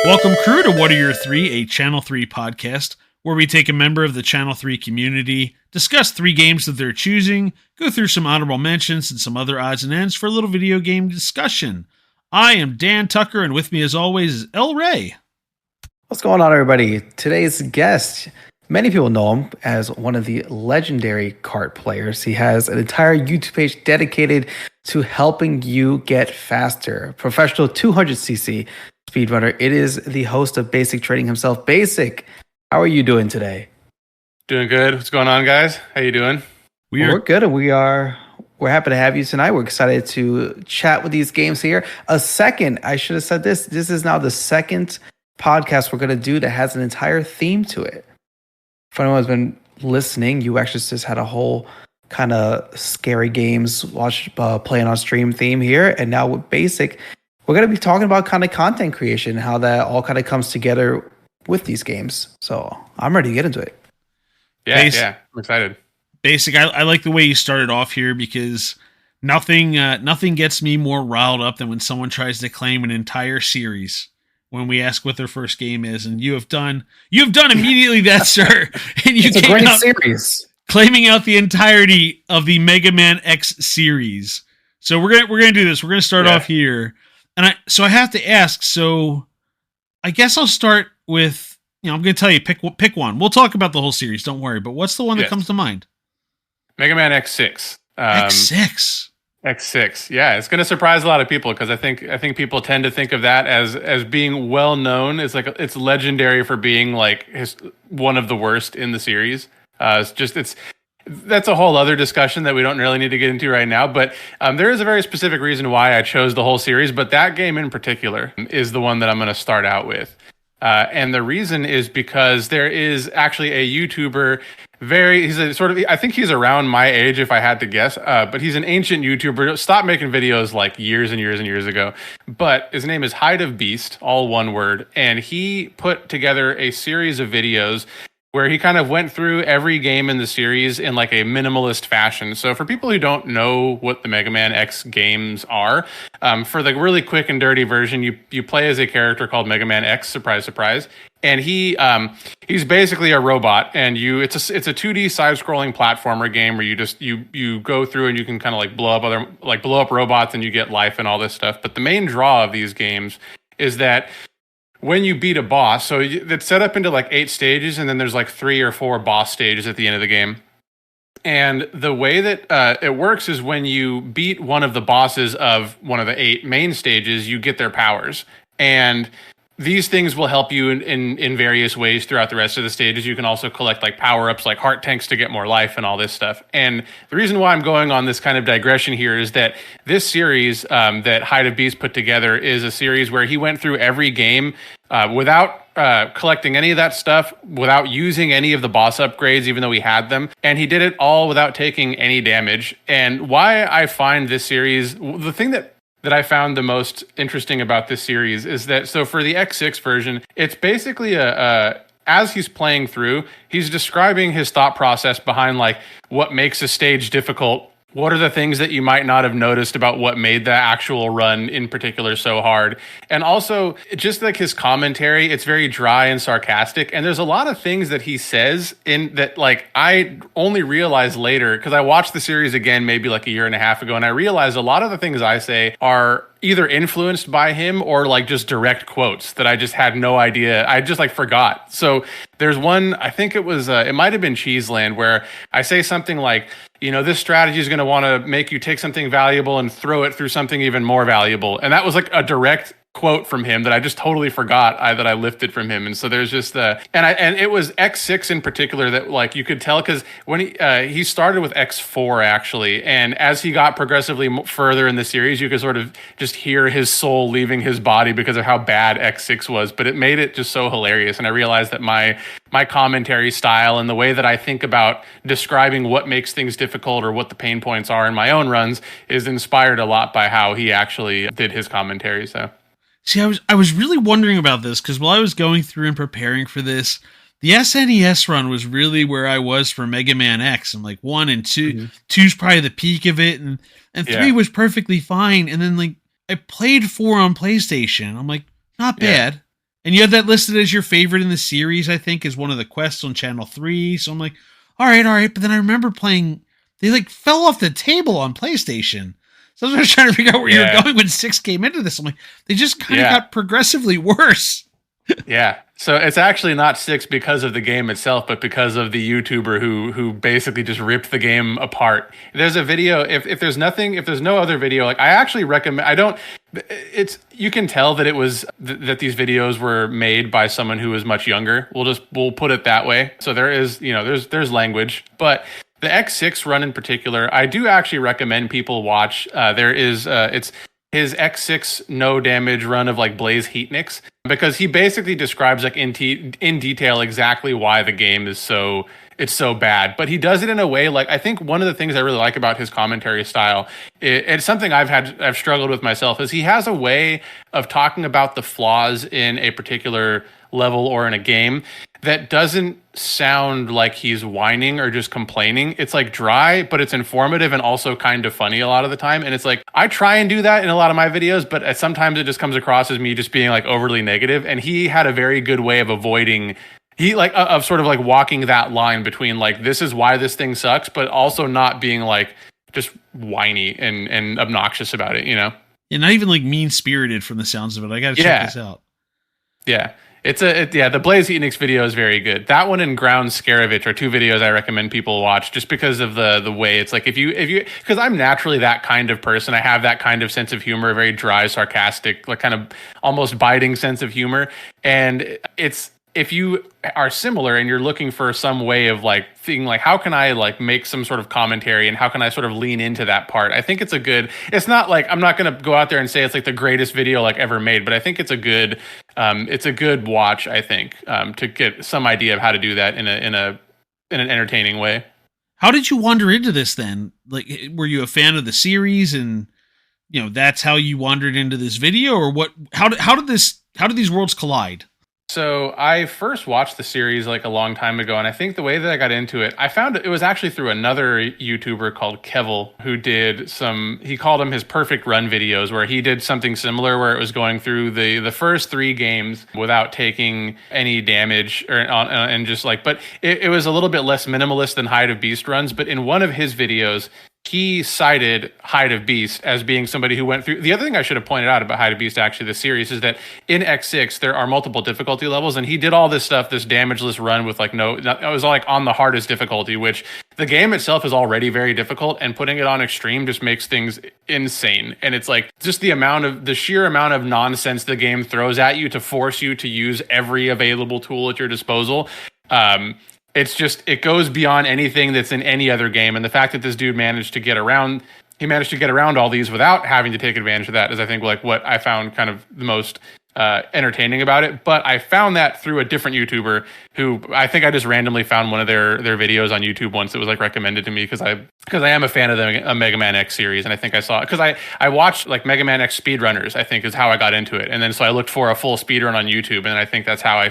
Welcome, crew, to What Are Your Three, a Channel 3 podcast, where we take a member of the Channel 3 community, discuss 3 games that they're choosing, go through some honorable mentions and some other odds and ends for a little video game discussion. I am Dan Tucker, and with me, as always, is El Ray. What's going on, everybody? Today's guest, many people know him as one of the legendary kart players. He has an entire YouTube page dedicated to helping you get faster. Professional 200cc speedrunner. It is the host of Basic Trading himself. Basic, how are you doing today? Doing good. What's going on, guys? How you doing? We're good, and we're happy to have you tonight. We're excited to chat with these games here. I should have said this. This is now the second podcast we're going to do that has an entire theme to it. For anyone who's been listening, you actually just had a whole kind of scary games playing on stream theme here, and now with Basic, we're going to be talking about kind of content creation, how that all kind of comes together with these games. So I'm ready to get into it. Yeah, I'm excited. Basic, I like the way you started off here because nothing gets me more riled up than when someone tries to claim an entire series when we ask what their first game is, and you have done immediately that, sir. And it's a great series, claiming out the entirety of the Mega Man X series. So we're gonna do this. We're gonna start off here. And I have to ask, so I guess I'll start with, I'm going to tell you, pick one. We'll talk about the whole series, don't worry. But what's the one that comes to mind? Mega Man X6. X6. Yeah, it's going to surprise a lot of people because I think people tend to think of that as being well known. It's like it's legendary for being like one of the worst in the series. That's a whole other discussion that we don't really need to get into right now, but there is a very specific reason why I chose the whole series, but that game in particular is the one that I'm going to start out with. And the reason is because there is actually a YouTuber, I think he's around my age if I had to guess, but he's an ancient YouTuber, stopped making videos like years and years and years ago, but his name is Hide of Beast, all one word, and he put together a series of videos where he kind of went through every game in the series in like a minimalist fashion. So for people who don't know what the Mega Man X games are, for the really quick and dirty version, you play as a character called Mega Man X, surprise, surprise. And he's basically a robot, and it's a 2D side-scrolling platformer game where you go through and you can kind of like blow up robots and you get life and all this stuff. But the main draw of these games is that when you beat a boss, so it's set up into like 8 stages, and then there's like 3 or 4 boss stages at the end of the game. And the way that it works is when you beat one of the bosses of one of the 8 main stages, you get their powers. And these things will help you in various ways throughout the rest of the stages. You can also collect like power-ups like heart tanks to get more life and all this stuff. And the reason why I'm going on this kind of digression here is that this series that Hide of Beast put together is a series where he went through every game without collecting any of that stuff, without using any of the boss upgrades, even though he had them. And he did it all without taking any damage. And why I find this series, the thing that I found the most interesting about this series is that, so for the X6 version, it's basically as he's playing through, he's describing his thought process behind like what makes a stage difficult. What are the things that you might not have noticed about what made the actual run in particular so hard? And also, just like his commentary, it's very dry and sarcastic. And there's a lot of things that he says in that, like, I only realized later, because I watched the series again maybe like a year and a half ago, and I realized a lot of the things I say are either influenced by him or like just direct quotes that I just had no idea. I just like forgot. So there's one, I think it was, it might have been Cheeseland, where I say something like, this strategy is going to want to make you take something valuable and throw it through something even more valuable. And that was like a direct quote from him that I just totally forgot that I lifted from him. And so there's just and it was X6 in particular that like you could tell, because when he started with X4 actually, and as he got progressively further in the series, you could sort of just hear his soul leaving his body because of how bad X6 was. But it made it just so hilarious, and I realized that my commentary style and the way that I think about describing what makes things difficult or what the pain points are in my own runs is inspired a lot by how he actually did his commentary. So. See, I was really wondering about this because while I was going through and preparing for this, the SNES run was really where I was for Mega Man X. And like 1 and 2, mm-hmm. 2's probably the peak of it, and 3 was perfectly fine. And then like I played 4 on PlayStation. I'm like, not bad. And you have that listed as your favorite in the series, I think, is one of the quests on Channel 3. So I'm like, all right. But then I remember playing, they like fell off the table on PlayStation. So I was trying to figure out where you were going when 6 came into this. I'm like, they just kind of got progressively worse. Yeah. So it's actually not 6 because of the game itself, but because of the YouTuber who basically just ripped the game apart. There's a video, if there's no other video, like I actually recommend, you can tell that it was, that these videos were made by someone who was much younger. We'll put it that way. So there is, there's language, but the X6 run in particular, I do actually recommend people watch. It's his X6 no damage run of like Blaze Heatniks, because he basically describes like in detail exactly why the game is so bad. But he does it in a way, like, I think one of the things I really like about his commentary style, it's something I've struggled with myself, is he has a way of talking about the flaws in a particular level or in a game that doesn't sound like he's whining or just complaining. It's like dry, but it's informative and also kind of funny a lot of the time. And it's like, I try and do that in a lot of my videos, but sometimes it just comes across as me just being like overly negative. And he had a very good way of avoiding, of sort of like walking that line between like, this is why this thing sucks, but also not being like just whiny and obnoxious about it, Yeah, not even like mean spirited from the sounds of it. I got to check this out. Yeah. The Blaze Heatniks video is very good. That one and Ground Scaravich are 2 videos I recommend people watch, just because of the way it's like, if you because I'm naturally that kind of person. I have that kind of sense of humor, a very dry, sarcastic, like kind of almost biting sense of humor. And it's, if you are similar and you're looking for some way of like thinking like, how can I like make some sort of commentary and how can I sort of lean into that part? I think it's not like, I'm not going to go out there and say it's like the greatest video like ever made, but I think it's a good watch, I think, to get some idea of how to do that in an entertaining way. How did you wander into this then? Like, were you a fan of the series and, that's how you wandered into this video, or what, how did these worlds collide? So I first watched the series like a long time ago, and I think the way that I got into it, I found it was actually through another YouTuber called Kevel, who did he called them his perfect run videos, where he did something similar where it was going through the first 3 games without taking any damage and just like, but it was a little bit less minimalist than Hide of Beast runs. But in one of his videos, he cited Hide of Beast as being somebody who went through. The other thing I should have pointed out about Hide of Beast, actually, the series, is that in X6 there are multiple difficulty levels, and he did all this stuff, this damageless run with like it was all like on the hardest difficulty, which the game itself is already very difficult, and putting it on extreme just makes things insane. And it's like just the sheer amount of nonsense the game throws at you to force you to use every available tool at your disposal. It goes beyond anything that's in any other game. And the fact that this dude managed to get around all these without having to take advantage of that is, I think, like what I found kind of the most entertaining about it. But I found that through a different YouTuber who I think I just randomly found one of their videos on YouTube once. It was like recommended to me because I am a fan of the Mega Man X series. And I think I saw it because I watched like Mega Man X speedrunners, I think is how I got into it. And then so I looked for a full speedrun on YouTube. And I think that's how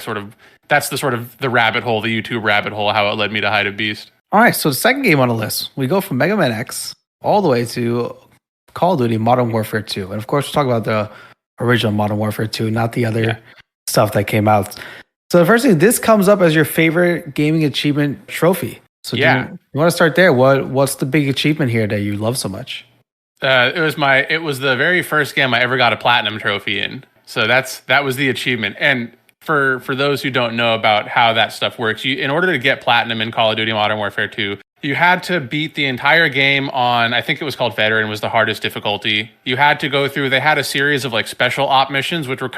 that's the sort of the rabbit hole, the YouTube rabbit hole, how it led me to Hide of Beast. All right, so the second game on the list, we go from Mega Man X all the way to Call of Duty Modern Warfare 2. And of course, we're talking about the original Modern Warfare 2, not the other stuff that came out. So the first thing, this comes up as your favorite gaming achievement trophy. So you want to start there? What's the big achievement here that you love so much? It was the very first game I ever got a platinum trophy in. So that was the achievement. And for those who don't know about how that stuff works, in order to get platinum in Call of Duty Modern Warfare 2, you had to beat the entire game on, I think it was called Veteran, was the hardest difficulty. You had to go through, they had a series of like special op missions, which were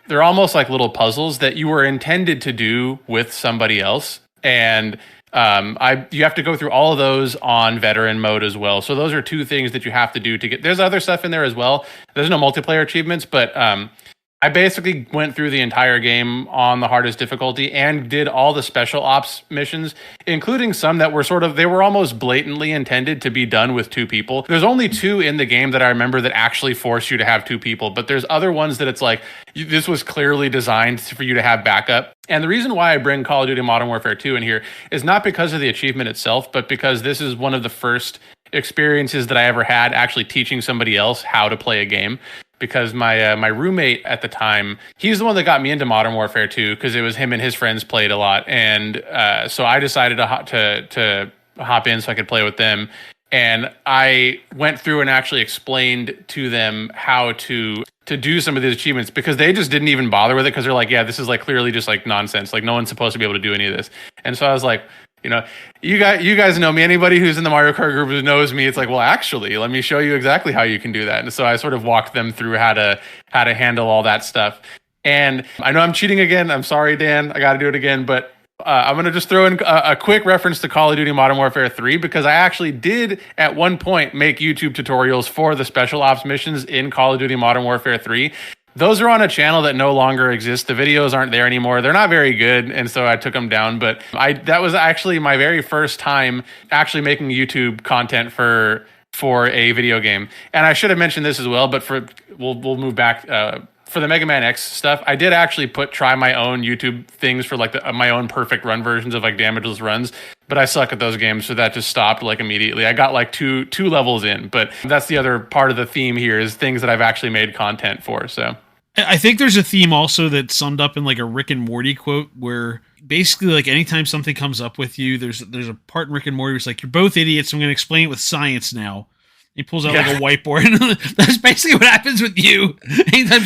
they're almost like little puzzles that you were intended to do with somebody else. And you have to go through all of those on Veteran mode as well. So those are 2 things that you have to do to get, there's other stuff in there as well. There's no multiplayer achievements, but I basically went through the entire game on the hardest difficulty and did all the special ops missions, including some that were they were almost blatantly intended to be done with 2 people. There's only 2 in the game that I remember that actually force you to have 2 people, but there's other ones that it's like, this was clearly designed for you to have backup. And the reason why I bring Call of Duty Modern Warfare 2 in here is not because of the achievement itself, but because this is one of the first experiences that I ever had actually teaching somebody else how to play a game. because my roommate at the time, he's the one that got me into Modern Warfare 2 because it was him and his friends played a lot, and so I decided to hop in so I could play with them. And I went through and actually explained to them how to do some of these achievements, because they just didn't even bother with it, because they're like, yeah, this is like clearly just like nonsense. Like no one's supposed to be able to do any of this. And so I was like, you know, you guys know me. Anybody who's in the Mario Kart group who knows me, it's like, well, actually, let me show you exactly how you can do that. And so I sort of walked them through how to handle all that stuff. And I know I'm cheating again. I'm sorry, Dan. I got to do it again, but I'm going to just throw in a quick reference to Call of Duty Modern Warfare 3, because I actually did at one point make YouTube tutorials for the special ops missions in Call of Duty Modern Warfare 3. Those are on a channel that no longer exists. The videos aren't there anymore. They're not very good, and so I took them down. But that was actually my very first time actually making YouTube content for a video game. And I should have mentioned this as well, but we'll move back. For the Mega Man X stuff, I did actually try my own YouTube things for like my own perfect run versions of like damageless runs, but I suck at those games, so that just stopped like immediately. I got like two levels in, but that's the other part of the theme here, is things that I've actually made content for. So I think there's a theme also that's summed up in like a Rick and Morty quote, where basically like anytime something comes up with you, there's a part in Rick and Morty where it's like, you're both idiots, I'm going to explain it with science now. He pulls out like a whiteboard, and that's basically what happens with you. Anytime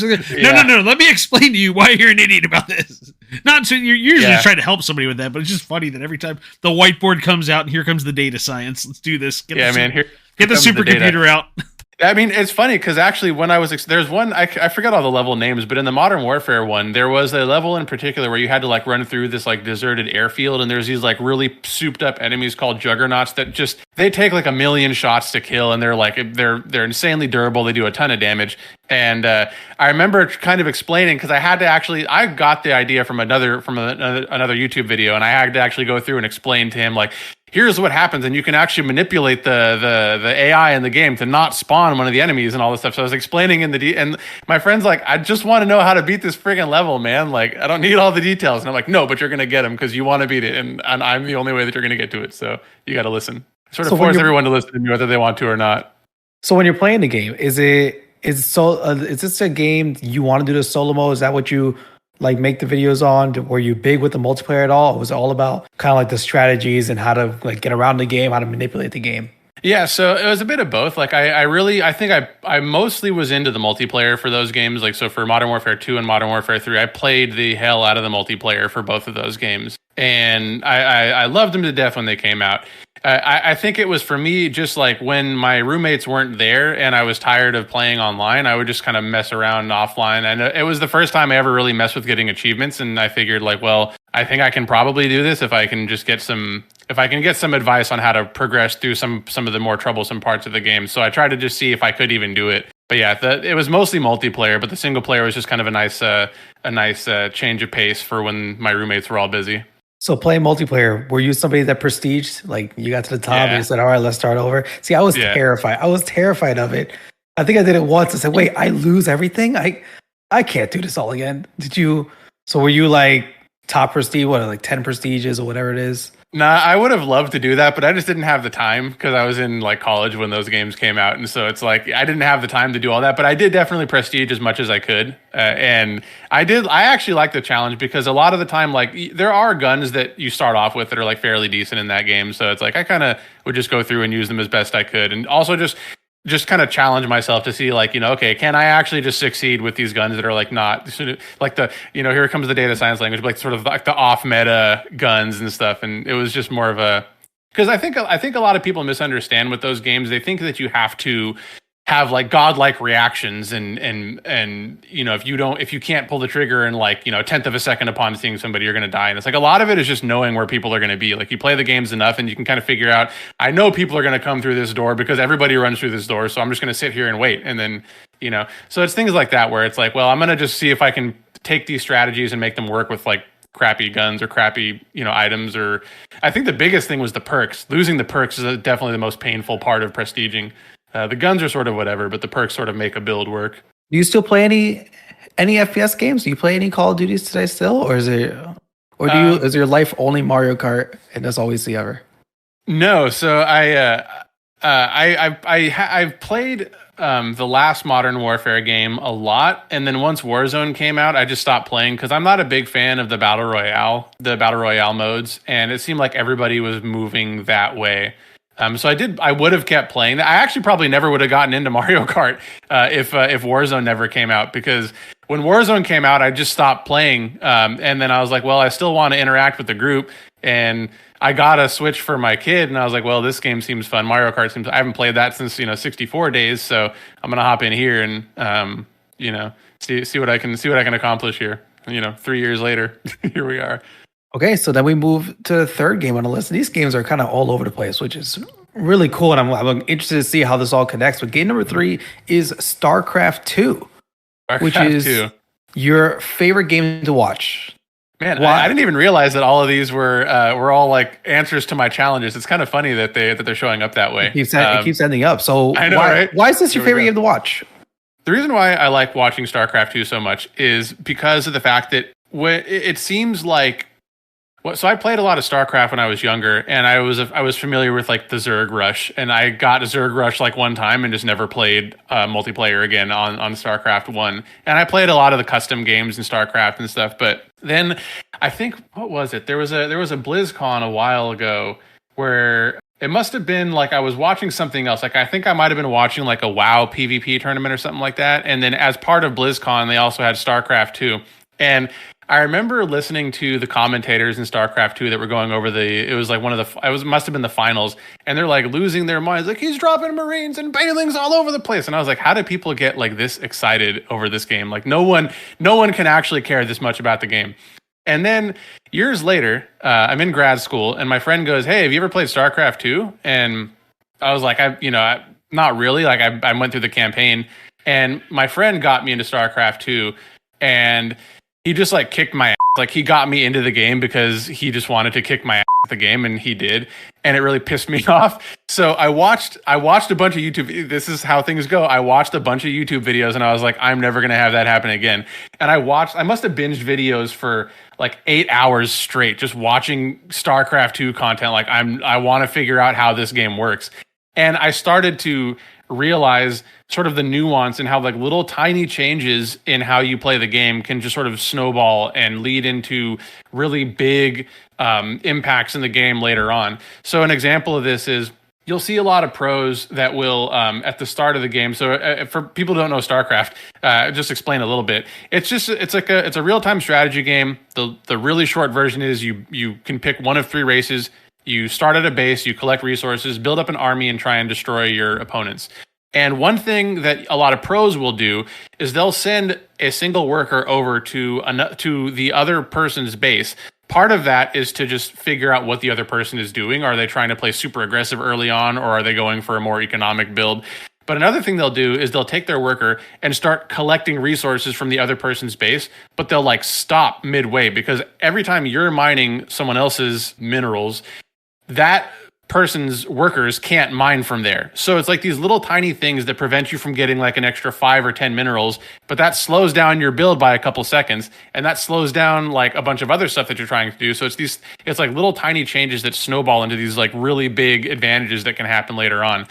no, let me explain to you why you're an idiot about this. Not so you're usually trying to help somebody with that, but it's just funny that every time the whiteboard comes out and here comes the data science. Let's do this. Get the supercomputer out. I mean, it's funny because actually when I was, there's one, I forgot all the level names, but in the Modern Warfare one, there was a level in particular where you had to like run through this like deserted airfield, and there's these like really souped up enemies called juggernauts that just, they take like 1,000,000 shots to kill, and they're insanely durable. They do a ton of damage. And I remember kind of explaining, because I got the idea from another YouTube video, and I had to actually go through and explain to him like, here's what happens, and you can actually manipulate the AI in the game to not spawn one of the enemies and all this stuff. So I was explaining and my friend's like, I just want to know how to beat this friggin' level, man. Like, I don't need all the details. And I'm like, no, but you're gonna get them because you want to beat it, and I'm the only way that you're gonna get to it. So you got to listen. Sort of force everyone to listen to me whether they want to or not. So when you're playing the game, is this a game you want to do the solo mode? Is that what you like make the videos on? Were you big with the multiplayer at all? Or was it all about kind of like the strategies and how to like get around the game, how to manipulate the game? Yeah, so it was a bit of both. Like I think I mostly was into the multiplayer for those games. Like, so for Modern Warfare 2 and Modern Warfare 3, I played the hell out of the multiplayer for both of those games. And I loved them to death when they came out. I think it was for me just like when my roommates weren't there and I was tired of playing online, I would just kind of mess around offline. And it was the first time I ever really messed with getting achievements. And I figured like, well, I think I can probably do this if I can just get some advice on how to progress through some of the more troublesome parts of the game. So I tried to just see if I could even do it. But yeah, it was mostly multiplayer, but the single player was just kind of a nice change of pace for when my roommates were all busy. So playing multiplayer, were you somebody that prestiged? Like you got to the top and you said, all right, let's start over. See, I was terrified. I was terrified of it. I think I did it once. I said, wait, I lose everything? I can't do this all again. So were you like top prestige, like 10 prestiges or whatever it is? Nah, I would have loved to do that, but I just didn't have the time because I was in like college when those games came out. And so it's like, I didn't have the time to do all that, but I did definitely prestige as much as I could. And I actually like the challenge because a lot of the time, like there are guns that you start off with that are like fairly decent in that game. So it's like, I kind of would just go through and use them as best I could. And also just kind of challenge myself to see like, okay, can I actually just succeed with these guns that are like not like the, here comes the data science language, like sort of like the off meta guns and stuff. And it was just more of because I think a lot of people misunderstand with those games. They think that you have to have like godlike reactions and if you can't pull the trigger in like, a tenth of a second upon seeing somebody, you're going to die. And it's like a lot of it is just knowing where people are going to be. Like you play the games enough and you can kind of figure out, I know people are going to come through this door because everybody runs through this door. So I'm just going to sit here and wait. And then, so it's things like that where it's like, well, I'm going to just see if I can take these strategies and make them work with like crappy guns or crappy, items. Or I think the biggest thing was the perks. Losing the perks is definitely the most painful part of prestiging. The guns are sort of whatever, but the perks sort of make a build work. Do you still play any FPS games? Do you play any Call of Duties today still, or is your life only Mario Kart and that's all we see ever? No, so I've played the last Modern Warfare game a lot, and then once Warzone came out, I just stopped playing because I'm not a big fan of the battle royale modes, and it seemed like everybody was moving that way. So I would have kept playing that. I actually probably never would have gotten into Mario Kart if Warzone never came out, because when Warzone came out, I just stopped playing. And then I was like, well, I still want to interact with the group, and I got a Switch for my kid, and I was like, well, this game seems fun. Mario Kart seems. I haven't played that since 64 days, so I'm gonna hop in here and see what I can accomplish here. 3 years later, here we are. Okay, so then we move to the third game on the list. These games are kind of all over the place, which is really cool, and I'm interested to see how this all connects. But game number 3 is Starcraft II, which is your favorite game to watch. Man, I didn't even realize that all of these were all like answers to my challenges. It's kind of funny that they're showing up that way. It keeps ending up. So I know, right? Why is this your favorite game to watch? The reason why I like watching StarCraft II so much is because of the fact that it seems like. So I played a lot of StarCraft when I was younger, and I was familiar with like the Zerg Rush, and I got a Zerg Rush like one time and just never played multiplayer again on StarCraft 1. And I played a lot of the custom games in StarCraft and stuff, but then I think, what was it? There was a BlizzCon a while ago where it must have been like I was watching something else. Like I think I might have been watching like a WoW PvP tournament or something like that. And then as part of BlizzCon, they also had StarCraft 2. And I remember listening to the commentators in StarCraft 2 that were going over it was like must have been the finals, and they're like losing their minds, like he's dropping Marines and Banelings all over the place. And I was like, how do people get like this excited over this game? Like no one can actually care this much about the game. And then years later, I'm in grad school, and my friend goes, hey, have you ever played StarCraft 2? And I was like, not really. Like I went through the campaign, and my friend got me into StarCraft 2, and he just like kicked my ass. Like he got me into the game because he just wanted to kick my ass at the game, and he did. And it really pissed me off. So I watched a bunch of YouTube. This is how things go. I watched a bunch of YouTube videos, and I was like, I'm never going to have that happen again. And I must have binged videos for like 8 hours straight, just watching StarCraft 2 content. Like I want to figure out how this game works. And I started to realize sort of the nuance and how like little tiny changes in how you play the game can just sort of snowball and lead into really big impacts in the game later on. So an example of this is you'll see a lot of pros that will at the start of the game. So for people who don't know StarCraft, just explain a little bit. It's a real-time strategy game. The really short version is you can pick one of 3 races. You start at a base, you collect resources, build up an army, and try and destroy your opponents. And one thing that a lot of pros will do is they'll send a single worker over to the other person's base. Part of that is to just figure out what the other person is doing. Are they trying to play super aggressive early on, or are they going for a more economic build? But another thing they'll do is they'll take their worker and start collecting resources from the other person's base, but they'll like stop midway, because every time you're mining someone else's minerals, that person's workers can't mine from there. So it's like these little tiny things that prevent you from getting like an extra 5 or 10 minerals, but that slows down your build by a couple seconds, and that slows down like a bunch of other stuff that you're trying to do. So it's like little tiny changes that snowball into these like really big advantages that can happen later on.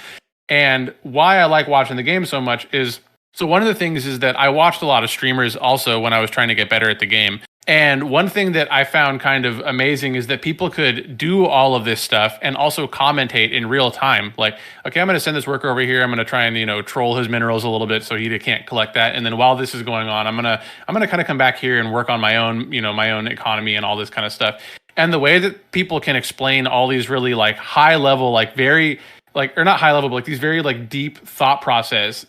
And why I like watching the game so much is, so one of the things is that I watched a lot of streamers also when I was trying to get better at the game. And one thing that I found kind of amazing is that people could do all of this stuff and also commentate in real time. Like, okay, I'm going to send this worker over here. I'm going to try and, troll his minerals a little bit so he can't collect that. And then while this is going on, I'm going to kind of come back here and work on my own, my own economy and all this kind of stuff. And the way that people can explain all these really like high level, like very like, or not high level, but like these very like deep thought processes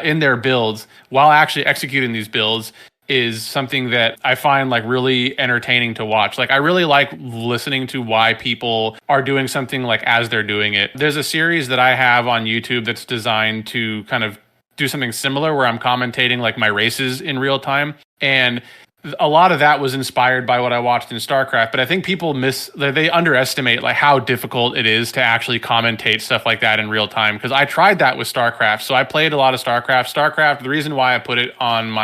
in their builds while actually executing these builds is something that I find like really entertaining to watch. Like I really like listening to why people are doing something like as they're doing it. There's a series that I have on YouTube that's designed to kind of do something similar where I'm commentating like my races in real time. And a lot of that was inspired by what I watched in StarCraft, but I think people they underestimate like how difficult it is to actually commentate stuff like that in real time. Because I tried that with StarCraft. So I played a lot of StarCraft. StarCraft, the reason why I put it on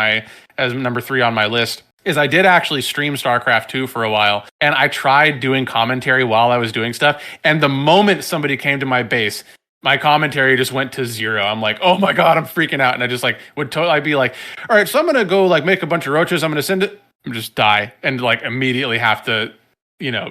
as number 3 on my list is I did actually stream StarCraft 2 for a while, and I tried doing commentary while I was doing stuff. And the moment somebody came to my base, my commentary just went to zero. I'm like, oh my God, I'm freaking out. And I just like would totally be like, all right, so I'm going to go like make a bunch of roaches. I'm going to send it, and just die and like immediately have to,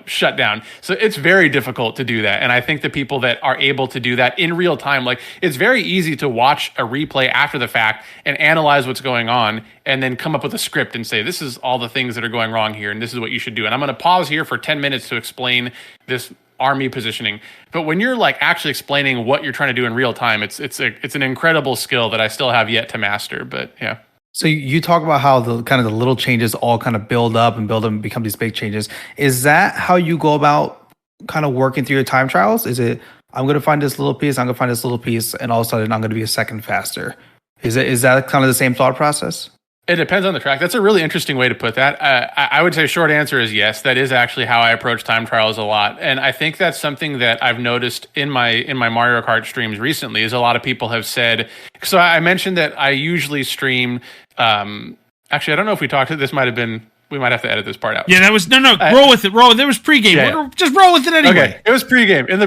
shut down. So it's very difficult to do that. And I think the people that are able to do that in real time, like it's very easy to watch a replay after the fact and analyze what's going on and then come up with a script and say, this is all the things that are going wrong here. And this is what you should do. And I'm going to pause here for 10 minutes to explain this army positioning. But when you're like actually explaining what you're trying to do in real time, it's an incredible skill that I still have yet to master. But yeah. So you talk about how the kind of the little changes all kind of build up and become these big changes. Is that how you go about kind of working through your time trials? Is it, I'm going to find this little piece, I'm going to find this little piece, and all of a sudden I'm going to be a second faster? Is that kind of the same thought process? It depends on the track. That's a really interesting way to put that. I would say short answer is yes. That is actually how I approach time trials a lot. And I think that's something that I've noticed in my Mario Kart streams recently is a lot of people have said, so I mentioned that I usually stream, actually, I don't know if we talked, this might have been, we might have to edit this part out. Yeah, that was, no, roll with it. There was pregame. Yeah. Just roll with it anyway. Okay, it was pregame. In the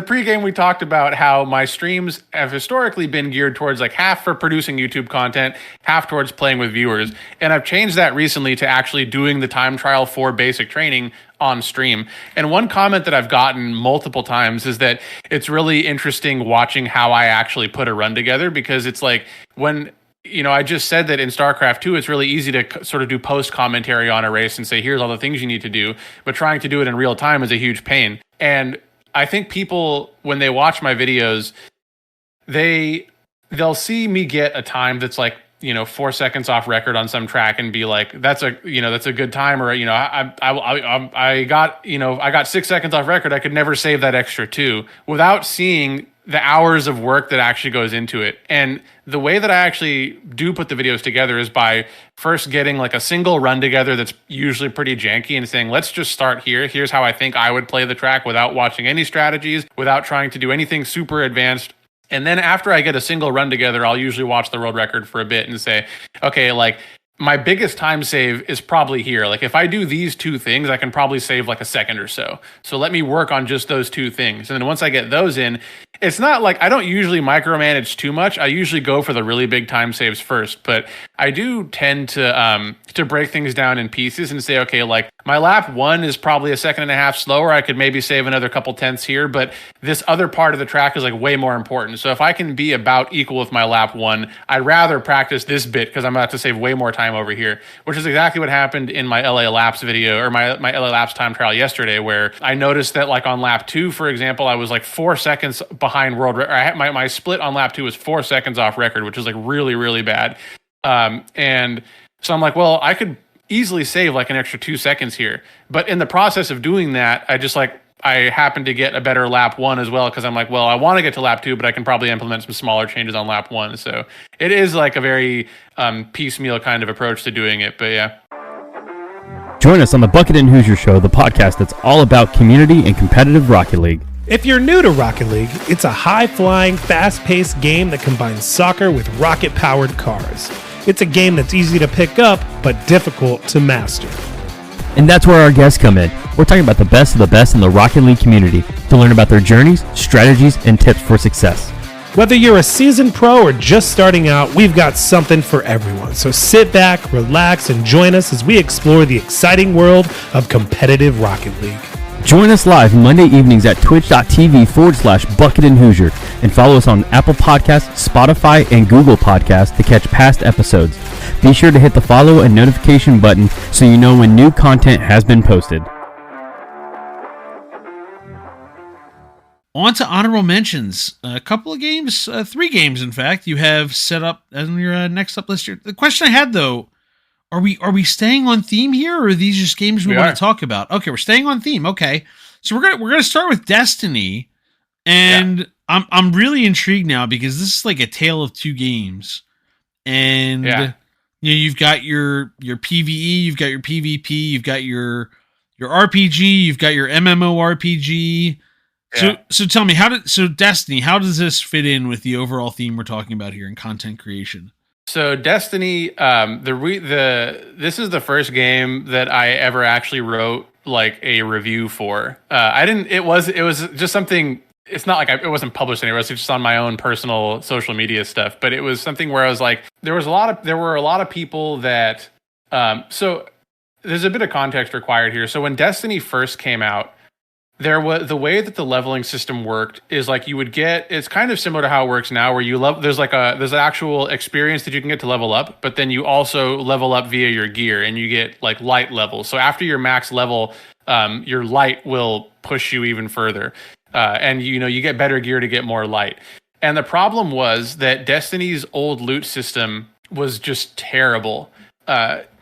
pregame, we talked about how my streams have historically been geared towards like half for producing YouTube content, half towards playing with viewers. And I've changed that recently to actually doing the time trial for basic training on stream. And one comment that I've gotten multiple times is that it's really interesting watching how I actually put a run together, because it's like when, I just said that in Starcraft II, it's really easy to sort of do post commentary on a race and say, here's all the things you need to do. But trying to do it in real time is a huge pain. And I think people, when they watch my videos, they'll see me get a time that's like, 4 seconds off record on some track and be like, that's a good time. Or, I got 6 seconds off record. I could never save that extra 2 without seeing the hours of work that actually goes into it. And the way that I actually do put the videos together is by first getting like a single run together that's usually pretty janky and saying, let's just start here. Here's how I think I would play the track without watching any strategies, without trying to do anything super advanced. And then after I get a single run together, I'll usually watch the world record for a bit and say, okay, like my biggest time save is probably here. Like if I do these 2 things, I can probably save like a second or so. So let me work on just those 2 things. And then once I get those in, it's not like I don't usually micromanage too much. I usually go for the really big time saves first, but I do tend to break things down in pieces and say, okay, like my lap 1 is probably a second and a half slower. I could maybe save another couple tenths here, but this other part of the track is like way more important. So if I can be about equal with my lap 1, I'd rather practice this bit because I'm about to save way more time over here, which is exactly what happened in my LA Laps video or my LA Laps time trial yesterday, where I noticed that like on lap 2, for example, I was like 4 seconds behind world record. My split on lap 2 was 4 seconds off record, which is like really, really bad. And so I'm like, well, I could easily save like an extra 2 seconds here. But in the process of doing that, I happened to get a better lap 1 as well, because I'm like, well, I want to get to lap 2, but I can probably implement some smaller changes on lap 1. So it is like a very piecemeal kind of approach to doing it. But yeah. Join us on the Bucket and Hoosier Show, the podcast that's all about community and competitive Rocket League. If you're new to Rocket League, it's a high-flying, fast-paced game that combines soccer with rocket-powered cars. It's a game that's easy to pick up, but difficult to master. And that's where our guests come in. We're talking about the best of the best in the Rocket League community to learn about their journeys, strategies, and tips for success. Whether you're a seasoned pro or just starting out, we've got something for everyone. So sit back, relax, and join us as we explore the exciting world of competitive Rocket League. Join us live Monday evenings at twitch.tv/Bucket and Hoosier, and follow us on Apple Podcasts, Spotify, and Google Podcasts to catch past episodes. Be sure to hit the follow and notification button so you know when new content has been posted. On to honorable mentions. A couple of games, 3 games, in fact, you have set up as your next up list here. The question I had, though, are we staying on theme here, or are these just games we want to talk about? Okay, we're staying on theme. Okay, so we're gonna start with Destiny, and I'm really intrigued now because this is like a tale of 2 games, and you've got your PvE, you've got your PvP, you've got your RPG, you've got your MMORPG. So tell me, Destiny, how does this fit in with the overall theme we're talking about here in content creation? So Destiny, this is the first game that I ever actually wrote like a review for. It was just something it's not like it wasn't published anywhere. It was just on my own personal social media stuff. But it was something where I was like, there were a lot of people that. So there's a bit of context required here. So when Destiny first came out, there was the way that the leveling system worked is like you would get. It's kind of similar to how it works now, where there's an actual experience that you can get to level up, but then you also level up via your gear, and you get like light levels. So after your max level, your light will push you even further. And you get better gear to get more light. And the problem was that Destiny's old loot system was just terrible.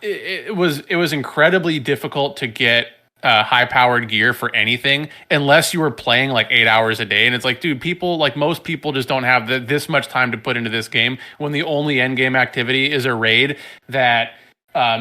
It was incredibly difficult to get high-powered gear for anything unless you were playing like 8 hours a day. And it's like, dude, most people just don't have this much time to put into this game when the only end game activity is a raid that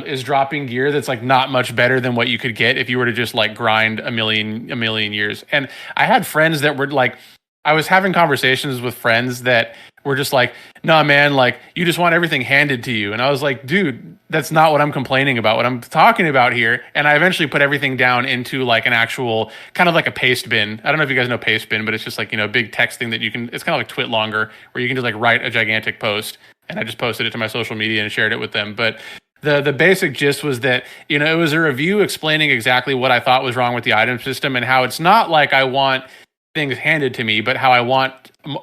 is dropping gear that's like not much better than what you could get if you were to just like grind a million years. And I had friends that were like, I was having conversations with friends that were just like, nah, man, like you just want everything handed to you. And I was like, dude, that's not what I'm complaining about. What I'm talking about here. And I eventually put everything down into like an actual kind of like a paste bin. I don't know if you guys know paste bin, but it's just like, a big text thing that you can, it's kind of like Twit longer where you can just like write a gigantic post. And I just posted it to my social media and shared it with them. But the basic gist was that, it was a review explaining exactly what I thought was wrong with the item system and how it's not like I want things handed to me, but how I want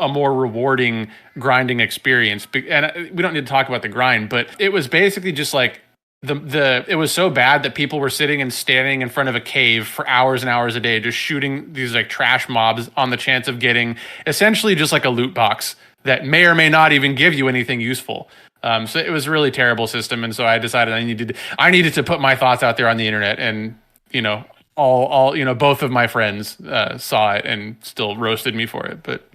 a more rewarding grinding experience. And we don't need to talk about the grind, but it was basically just like it was so bad that people were sitting and standing in front of a cave for hours and hours a day, just shooting these like trash mobs on the chance of getting essentially just like a loot box that may or may not even give you anything useful. So it was a really terrible system. And so I decided I needed to put my thoughts out there on the internet, and, all both of my friends saw it and still roasted me for it. But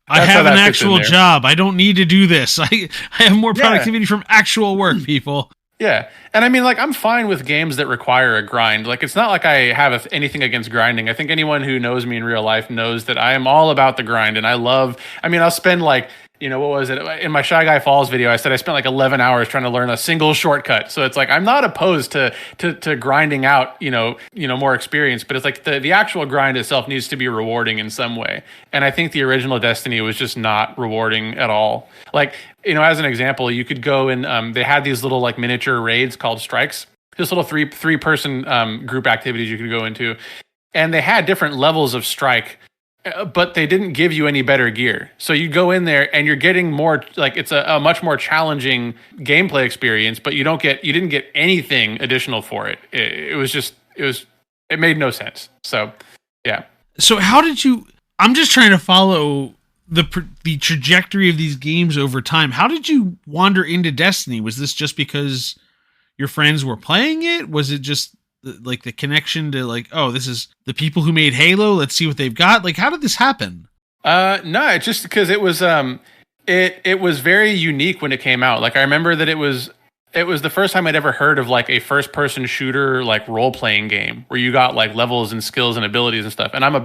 I have an actual job. I don't need to do this. I have more productivity from actual work, people. Yeah. And I mean, like, I'm fine with games that require a grind. Like, it's not like I have anything against grinding. I think anyone who knows me in real life knows that I am all about the grind. And I'll spend like, what was it? In my Shy Guy Falls video, I said I spent like 11 hours trying to learn a single shortcut. So it's like, I'm not opposed to grinding out, more experience, but it's like the actual grind itself needs to be rewarding in some way. And I think the original Destiny was just not rewarding at all. Like, as an example, you could go and they had these little like miniature raids called strikes, just little three person group activities you could go into. And they had different levels of strike, but they didn't give you any better gear. So you go in there and you're getting more, like, it's a much more challenging gameplay experience, but you didn't get anything additional for it. It made no sense. So, yeah. So how did you, I'm just trying to follow the trajectory of these games over time. How did you wander into Destiny? Was this just because your friends were playing it? Was it just like the connection to like, oh, this is the people who made Halo, let's see what they've got? Like, how did this happen? No, it's just because it was it was very unique when it came out. Like, I remember that it was the first time I'd ever heard of like a first person shooter, like role playing game where you got like levels and skills and abilities and stuff. And I was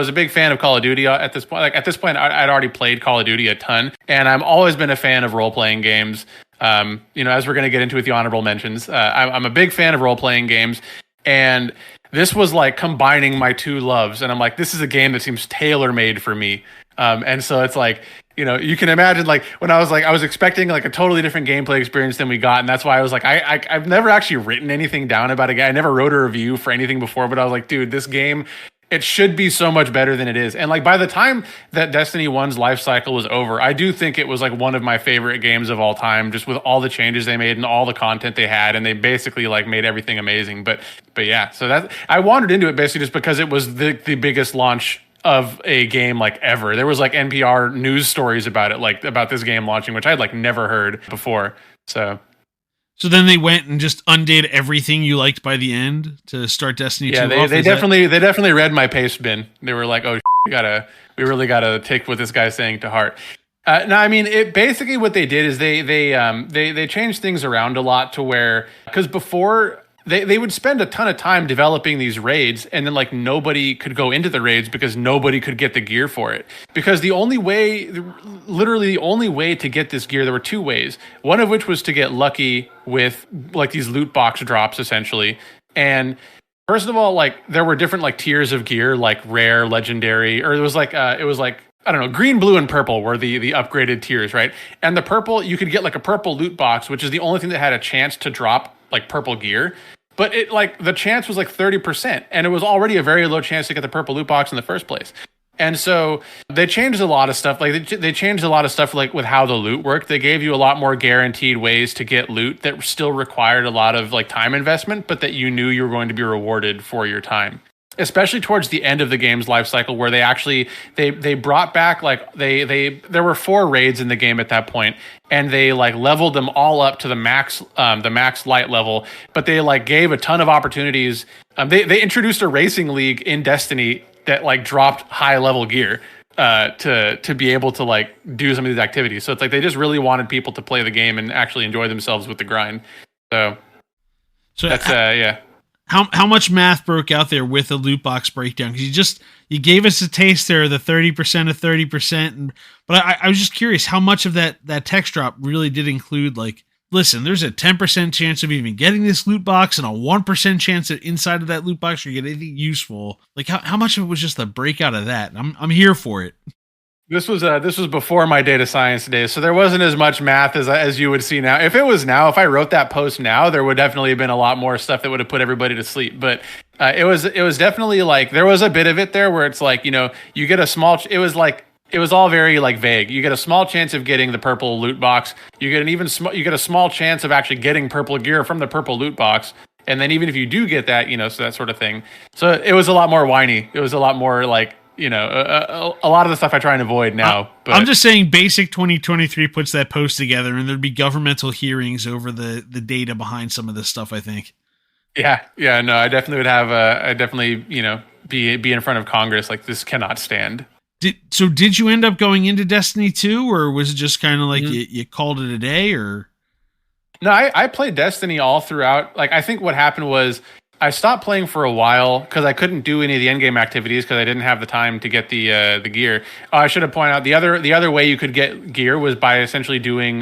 a big fan of Call of Duty at this point. Like, at this point I'd already played Call of Duty a ton, and I've always been a fan of role playing games. As we're going to get into with the honorable mentions, I'm a big fan of role-playing games, and this was like combining my two loves, and I'm like, this is a game that seems tailor-made for me. And so it's like, you can imagine, like, when I was expecting like a totally different gameplay experience than we got, and that's why I was like, I've never actually written anything down about a game. I never wrote a review for anything before, but I was like, dude, this game, it should be so much better than it is. And like, by the time that Destiny 1's life cycle was over, I do think it was like one of my favorite games of all time, just with all the changes they made and all the content they had, and they basically like made everything amazing. But yeah, so that I wandered into it basically just because it was the biggest launch of a game like ever. There was like NPR news stories about it, like about this game launching, which I had like never heard before. So then they went and just undid everything you liked by the end to start Destiny 2. Yeah, they definitely read my paste bin. They were like, "Oh, we really gotta take what this guy's saying to heart." No, I mean, it basically what they did is they changed things around a lot to where, because before they would spend a ton of time developing these raids, and then like nobody could go into the raids because nobody could get the gear for it. Because literally the only way to get this gear, there were two ways. One of which was to get lucky with like these loot box drops essentially. And first of all, like there were different like tiers of gear, like rare, legendary, or it was like I don't know, green, blue, and purple were the upgraded tiers, right? And the purple, you could get like a purple loot box, which is the only thing that had a chance to drop like purple gear. But it like the chance was like 30%, and it was already a very low chance to get the purple loot box in the first place. And so they changed a lot of stuff. Like they changed a lot of stuff like with how the loot worked. They gave you a lot more guaranteed ways to get loot that still required a lot of like time investment, but that you knew you were going to be rewarded for your time. Especially towards the end of the game's life cycle, where they actually they brought back like there were 4 raids in the game at that point, and they like leveled them all up to the max light level. But they like gave a ton of opportunities. They introduced a racing league in Destiny that like dropped high level gear to be able to like do some of these activities. So it's like they just really wanted people to play the game and actually enjoy themselves with the grind. So that's yeah. How much math broke out there with the loot box breakdown? Because you gave us a taste there of the 30% of 30%, but I was just curious how much of that text drop really did include like, listen, there's a 10% chance of even getting this loot box and a 1% chance that inside of that loot box you get anything useful. Like how much of it was just the breakout of that? I'm here for it. This was before my data science days, so there wasn't as much math as you would see now. If it was now, if I wrote that post now, there would definitely have been a lot more stuff that would have put everybody to sleep. But it was definitely like there was a bit of it there where it's like, you know, you get a small. It was all very like vague. You get a small chance of getting the purple loot box. You get you get a small chance of actually getting purple gear from the purple loot box. And then even if you do get that, you know, so that sort of thing. So it was a lot more whiny. It was a lot more like, you know, a lot of the stuff I try and avoid now. But I'm just saying Basic 2023 puts that post together and there'd be governmental hearings over the data behind some of this stuff, I think. Yeah, no, I definitely would have I definitely, you know, be in front of Congress like this cannot stand. Did you end up going into Destiny 2, or was it just kind of like you called it a day, or? No, I played Destiny all throughout. Like I think what happened was I stopped playing for a while because I couldn't do any of the endgame activities because I didn't have the time to get the gear. I should have pointed out the other way you could get gear was by essentially doing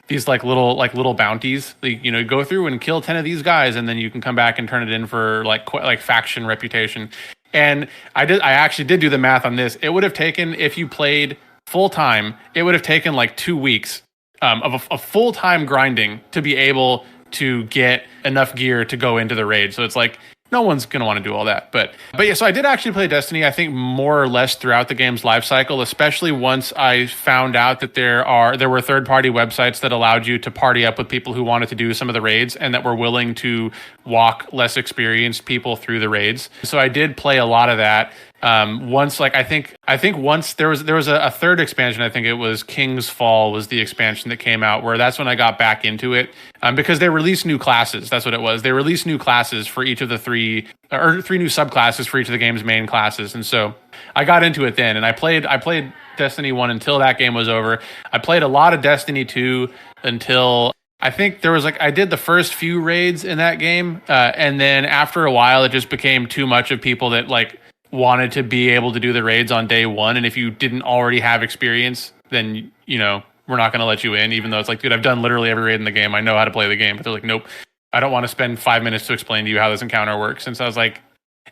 these like little bounties. Like, you know, go through and kill 10 of these guys, and then you can come back and turn it in for like faction reputation. And I actually did do the math on this. It would have taken, if you played full time, it would have taken like 2 weeks of a full time grinding to be able to get enough gear to go into the raid. So it's like no one's going to want to do all that. But yeah, so I did actually play Destiny, I think, more or less throughout the game's life cycle, especially once I found out that there were third-party websites that allowed you to party up with people who wanted to do some of the raids and that were willing to walk less experienced people through the raids. So I did play a lot of that. Once, like I think once there was a third expansion. I think it was King's Fall was the expansion that came out, where that's when I got back into it, because they released new classes. That's what it was. They released new classes for each of the three new subclasses for each of the game's main classes, and so I got into it then. And I played Destiny 1 until that game was over. I played a lot of Destiny 2 until I think there was I did the first few raids in that game, and then after a while, it just became too much of people that wanted to be able to do the raids on day one, and if you didn't already have experience, then you know we're not going to let you in, even though it's like, dude, I've done literally every raid in the game, I know how to play the game. But they're like, nope, I don't want to spend 5 minutes to explain to you how this encounter works. And so I was like,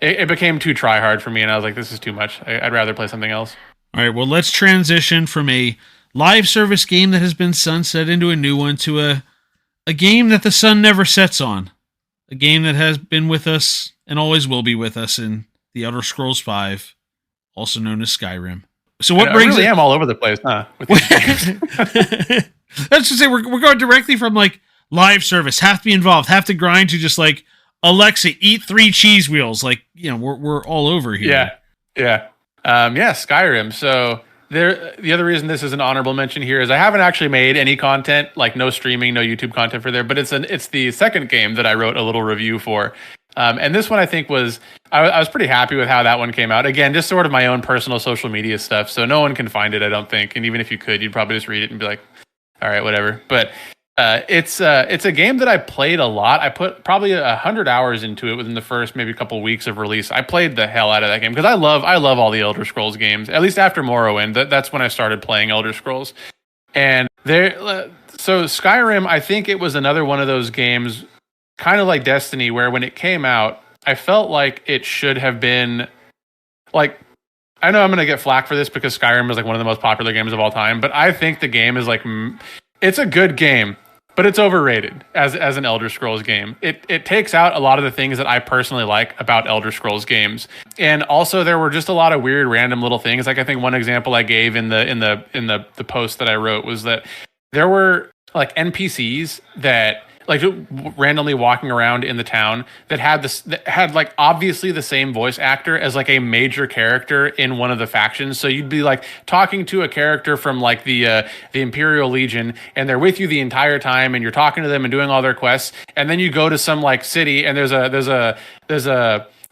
it became too try hard for me, and I was like, this is too much. I'd rather play something else. All right, well, let's transition from a live service game that has been sunset into a new one to a game that the sun never sets on, a game that has been with us and always will be with us in The Elder Scrolls V, also known as Skyrim. So what brings I really am all over the place, huh? With these games. Let's just say we're going directly from live service, have to be involved, have to grind, to just Alexa, eat 3 cheese wheels. We're all over here. Yeah. Skyrim. So the other reason this is an honorable mention here is I haven't actually made any content, no streaming, no YouTube content for there, but it's the second game that I wrote a little review for. And this one I think I was pretty happy with how that one came out. Again, just sort of my own personal social media stuff, so no one can find it, I don't think. And even if you could, you'd probably just read it and be like, all right, whatever. But it's a game that I played a lot. I put probably 100 hours into it within the first maybe couple weeks of release. I played the hell out of that game because I love all the Elder Scrolls games. At least after Morrowind, that's when I started playing Elder Scrolls. And so Skyrim, I think it was another one of those games, kind of like Destiny, where when it came out, I felt like it should have been like, I know I'm going to get flack for this because Skyrim is like one of the most popular games of all time, but I think the game is like, it's a good game, but it's overrated as an Elder Scrolls game. It takes out a lot of the things that I personally like about Elder Scrolls games. And also there were just a lot of weird random little things. Like I think one example I gave in the post that I wrote was that there were like NPCs that like randomly walking around in the town that had like obviously the same voice actor as like a major character in one of the factions. So you'd be like talking to a character from like the Imperial Legion, and they're with you the entire time, and you're talking to them and doing all their quests, and then you go to some like city, and there's a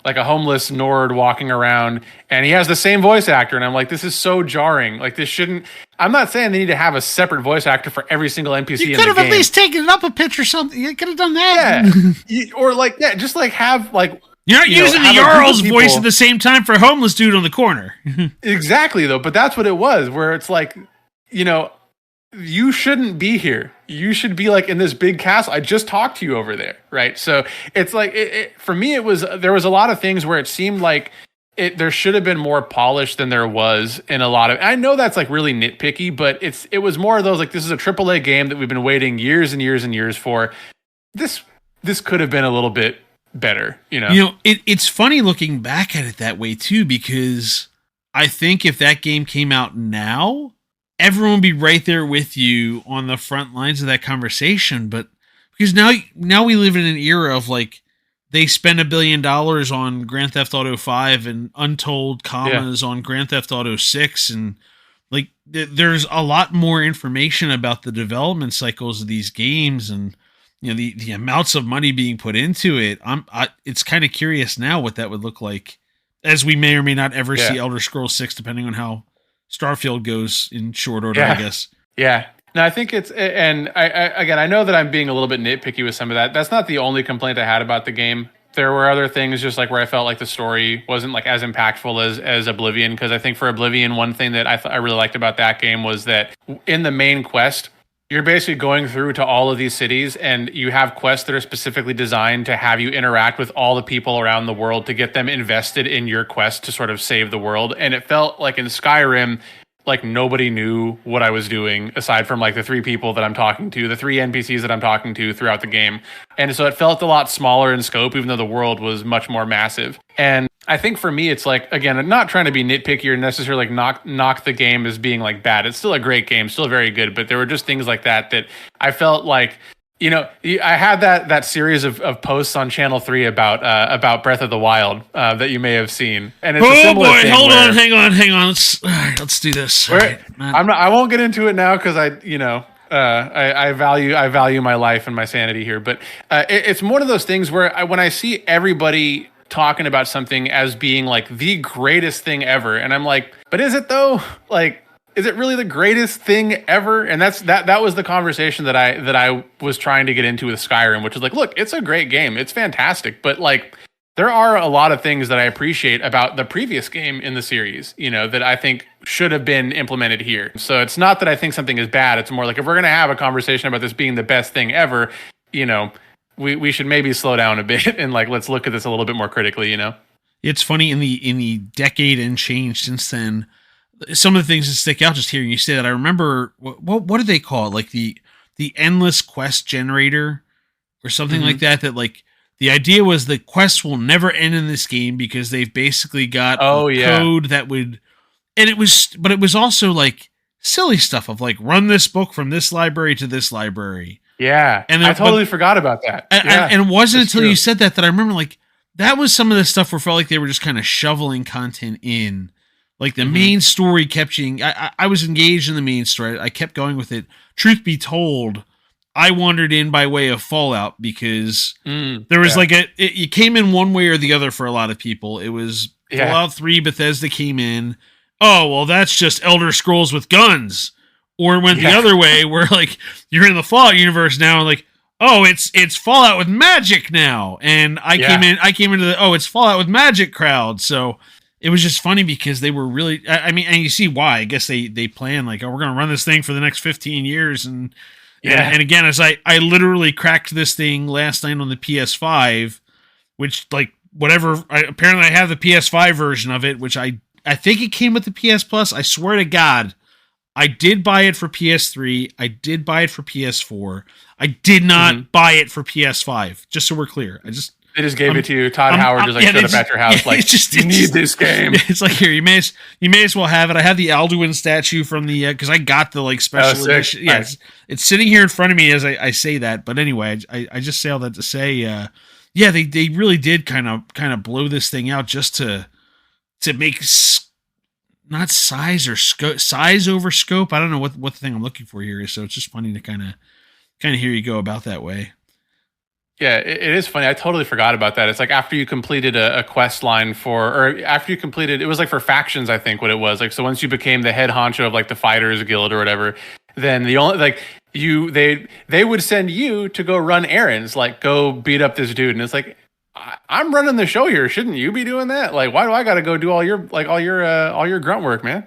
like a homeless Nord walking around, and he has the same voice actor, and I'm like, this is so jarring. Like this shouldn't. I'm not saying they need to have a separate voice actor for every single NPC in the game. You could have at least taken it up a pitch or something. You could have done that. Yeah, or like just like have like. You're not using the Jarl's voice at the same time for a homeless dude on the corner. Exactly though, but that's what it was. Where it's like, you shouldn't be here. You should be like in this big castle. I just talked to you over there, right? So it's like for me, there was a lot of things where it seemed like there should have been more polish than there was in a lot of. I know that's like really nitpicky, but it was more of those like, this is a AAA game that we've been waiting years and years and years for. This could have been a little bit better, It's funny looking back at it that way too, because I think if that game came out now, everyone would be right there with you on the front lines of that conversation. But because now we live in an era of like, they spend $1 billion on Grand Theft Auto 5 and untold commas on Grand Theft Auto 6. And like, there's a lot more information about the development cycles of these games and, the amounts of money being put into it. It's kind of curious now what that would look like, as we may or may not ever see Elder Scrolls 6, depending on how Starfield goes in short order, I guess. Yeah. No, I think I know that I'm being a little bit nitpicky with some of that. That's not the only complaint I had about the game. There were other things just like where I felt like the story wasn't like as impactful as Oblivion. Because I think for Oblivion, one thing that I really liked about that game was that in the main quest, you're basically going through to all of these cities, and you have quests that are specifically designed to have you interact with all the people around the world to get them invested in your quest to sort of save the world. And it felt like in Skyrim, like nobody knew what I was doing aside from like the 3 people that I'm talking to, the 3 NPCs that I'm talking to throughout the game. And so it felt a lot smaller in scope, even though the world was much more massive. And I think for me, it's like, again, I'm not trying to be nitpicky or necessarily like knock the game as being like bad. It's still a great game, still very good, but there were just things like that I felt like, I had that series of posts on Channel 3 about Breath of the Wild that you may have seen, and it's a similar thing. Hold on, hang on. Let's do this. I won't get into it now because I value my life and my sanity here, but it's one of those things where when I see everybody talking about something as being like the greatest thing ever, and I'm like, but is it though? Like, is it really the greatest thing ever? And that was the conversation that I was trying to get into with Skyrim, which is like, look, it's a great game, it's fantastic, but like, there are a lot of things that I appreciate about the previous game in the series, that I think should have been implemented here. So it's not that I think something is bad. It's more like, if we're going to have a conversation about this being the best thing ever, we should maybe slow down a bit and like, let's look at this a little bit more critically, It's funny, in the decade and change since then, some of the things that stick out just hearing you say that. I remember, what do they call it? Like the endless quest generator or something like that, that like, the idea was the quests will never end in this game because they've basically got code that would, and it was also like silly stuff of like, run this book from this library to this library. Yeah. And I totally forgot about that. And it wasn't until you said that I remember like, that was some of the stuff where it felt like they were just kind of shoveling content in. Like the main story kept I was engaged in the main story. I kept going with it. Truth be told, I wandered in by way of Fallout because there was you came in one way or the other for a lot of people. It was Fallout 3, Bethesda came in. Oh, well, that's just Elder Scrolls with guns. Or it went the other way where like you're in the Fallout universe now and like, oh, it's Fallout with magic now. And I came into the, it's Fallout with magic crowd. So it was just funny because they were really, I mean, and you see why. I guess they plan like, we're going to run this thing for the next 15 years. And again, as I literally cracked this thing last night on the PS5, which like whatever. Apparently, I have the PS5 version of it, which I think it came with the PS Plus. I swear to God, I did buy it for PS3. I did buy it for PS4. I did not buy it for PS5. Just so we're clear, they just gave it to you. Todd Howard just showed up at your house you need this game. It's like, here, you may as well have it. I have the Alduin statue from the because I got the special edition. Yeah, it's sitting here in front of me as I say that. But anyway, I just say all that to say, they really did kind of blow this thing out just to make not size or scope, size over scope. I don't know what the thing I'm looking for here is. So it's just funny to kind of hear you go about that way. Yeah, it is funny. I totally forgot about that. It's like after you completed a quest line it was like for factions, I think what it was. Like, so once you became the head honcho of like the fighters guild or whatever, then the only they would send you to go run errands, like go beat up this dude. And it's like, I'm running the show here. Shouldn't you be doing that? Like, why do I got to go do all your grunt work, man?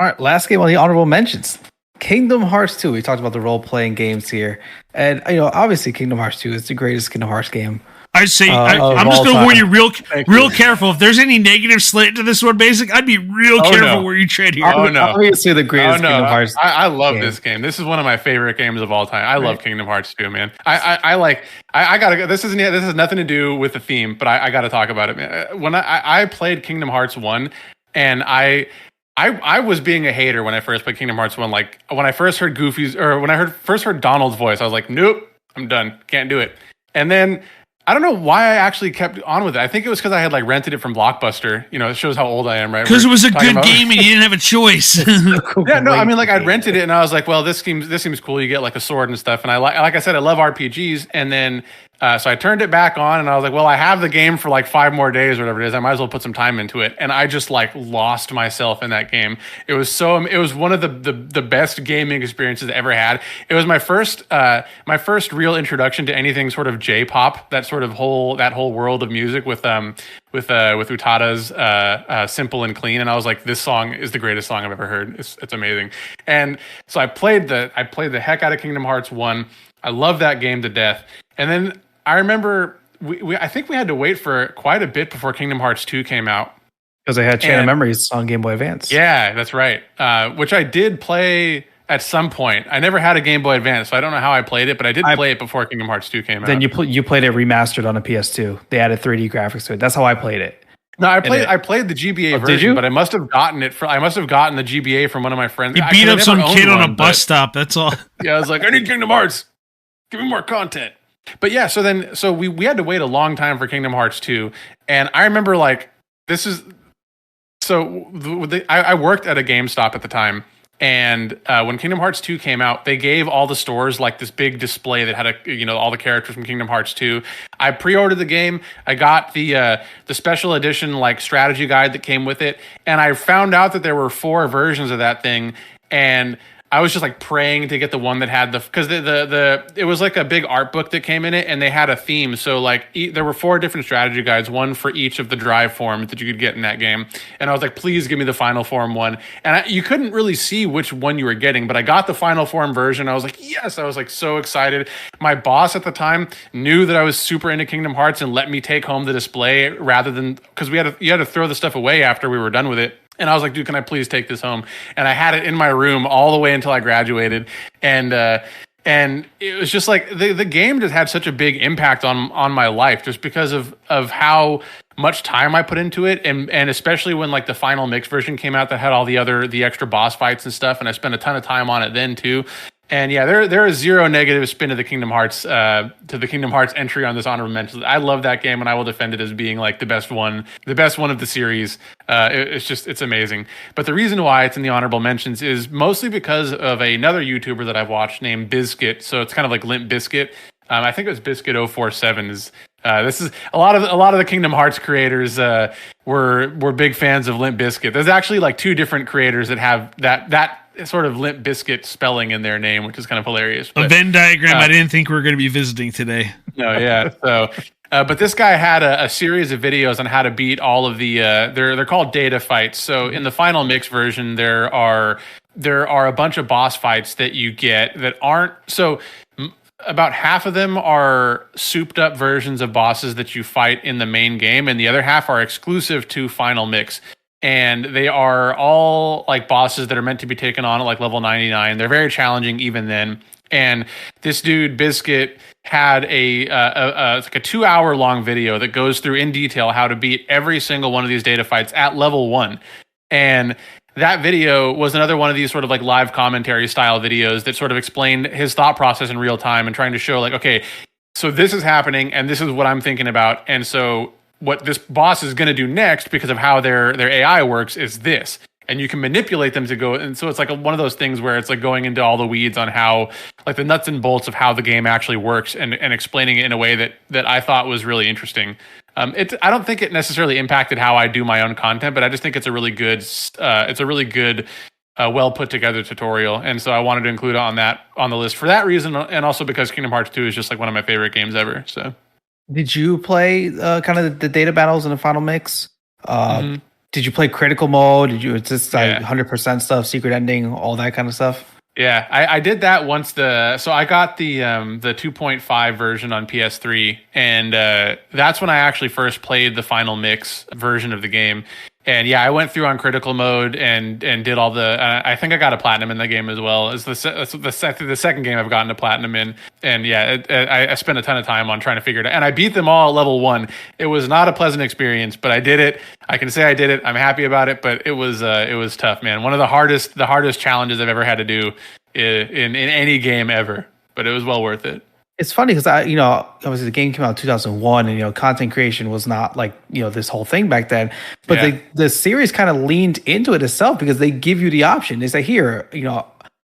All right, last game on the honorable mentions. Kingdom Hearts 2. We talked about the role-playing games here. And, obviously Kingdom Hearts 2 is the greatest Kingdom Hearts game. I'd say, I'm just going to warn you real careful. If there's any negative slant to this one, Basic, I'd be real careful where you tread here. Obviously the greatest Kingdom Hearts I love this game. This is one of my favorite games of all time. I love Kingdom Hearts 2, man. I gotta go. This has nothing to do with the theme, but I gotta talk about it, man. When I played Kingdom Hearts 1, and I was being a hater when I first played Kingdom Hearts 1. Like, when I first heard Goofy's, or when I first heard Donald's voice, I was like, nope, I'm done. Can't do it. And then, I don't know why I actually kept on with it. I think it was because I had rented it from Blockbuster. It shows how old I am, right? Because it was a good game and you didn't have a choice. Yeah, no, I mean, I'd rented it and I was like, well, this seems cool. You get a sword and stuff. And like I said, I love RPGs. And then, so I turned it back on and I was like, well, I have the game for 5 more days or whatever it is. I might as well put some time into it. And I just lost myself in that game. It was one of the best gaming experiences I ever had. It was my first real introduction to anything sort of J-pop, that whole world of music with Utada's Simple and Clean. And I was like, this song is the greatest song I've ever heard. It's amazing. And so I played the heck out of Kingdom Hearts 1. I love that game to death. And then I remember I think we had to wait for quite a bit before Kingdom Hearts 2 came out. Because they had Chain of Memories on Game Boy Advance. Yeah, that's right. Which I did play at some point. I never had a Game Boy Advance, so I don't know how I played it, but I did play it before Kingdom Hearts 2 came out. Then you played it remastered on a PS2. They added 3D graphics to it. That's how I played it. No, I played the GBA version, but I must have gotten the GBA from one of my friends. You beat up some kid on a bus stop, that's all. Yeah, I was like, I need Kingdom Hearts. Give me more content. But yeah, so we had to wait a long time for Kingdom Hearts 2, and I remember I worked at a GameStop at the time, and when Kingdom Hearts 2 came out, they gave all the stores this big display that had all the characters from Kingdom Hearts 2. I pre-ordered the game. I got the special edition strategy guide that came with it, and I found out that there were 4 versions of that thing, and I was just praying to get the one that had because it was a big art book that came in it, and they had a theme. So there were 4 different strategy guides, one for each of the drive forms that you could get in that game. And I was like, please give me the final form one. And you couldn't really see which one you were getting, but I got the final form version. I was like, yes, I was so excited. My boss at the time knew that I was super into Kingdom Hearts and let me take home the display rather than, because you had to throw the stuff away after we were done with it. And I was like, dude, can I please take this home? And I had it in my room all the way until I graduated. And it was just the game just had such a big impact on my life just because of how much time I put into it. And especially when the final mix version came out that had all the extra boss fights and stuff. And I spent a ton of time on it then too. And yeah, there is zero negative spin to the Kingdom Hearts entry on this honorable mention. I love that game, and I will defend it as being the best one of the series. It's amazing. But the reason why it's in the honorable mentions is mostly because of another YouTuber that I've watched named Bizkit. So it's kind of like Limp Bizkit. I think it was Bizkit047. This is a lot of the Kingdom Hearts creators were big fans of Limp Bizkit. There's actually 2 different creators that have that sort of Limp Bizkit spelling in their name, which is kind of hilarious. But, a Venn diagram I didn't think we were going to be visiting today. No, yeah. So, but this guy had a series of videos on how to beat all of the they're called data fights. So in the final mix version, there are a bunch of boss fights that you get that aren't so. about half of them are souped up versions of bosses that you fight in the main game, and the other half are exclusive to Final Mix. And they are all like bosses that are meant to be taken on at like level 99. They're very challenging even then. And this dude Biscuit had like a 2-hour long video that goes through in detail how to beat every single one of these data fights at level 1. And that video was another one of these sort of like live commentary style videos that sort of explained his thought process in real time and trying to show like, okay, so this is happening and this is what I'm thinking about. And so what this boss is going to do next, because of how their AI works, is this. And you can manipulate them to go. And so it's like one of those things where it's like going into all the weeds on how, like the nuts and bolts of how the game actually works, and explaining it in a way that I thought was really interesting. I don't think it necessarily impacted how I do my own content, but I just think it's a really good, well put together tutorial. And so I wanted to include it on the list for that reason, and also because Kingdom Hearts 2 is just like one of my favorite games ever. So, did you play kind of the data battles in the Final Mix? Did you play critical mode? Did you just like 100% stuff, secret ending, all that kind of stuff? Yeah, I did that once. So I got the 2.5 version on PS3, and that's when I actually first played the Final Mix version of the game. And yeah, I went through on critical mode and did all the. I think I got a platinum in the game as well. It's the second game I've gotten a platinum in, and yeah, I spent a ton of time on trying to figure it out. And I beat them all at level 1. It was not a pleasant experience, but I did it. I can say I did it. I'm happy about it, but it was tough, man. One of the hardest challenges I've ever had to do in any game ever, but it was well worth it. It's funny because obviously the game came out in 2001, and content creation was not like this whole thing back then. But the series kind of leaned into it itself, because they give you the option. They say, here,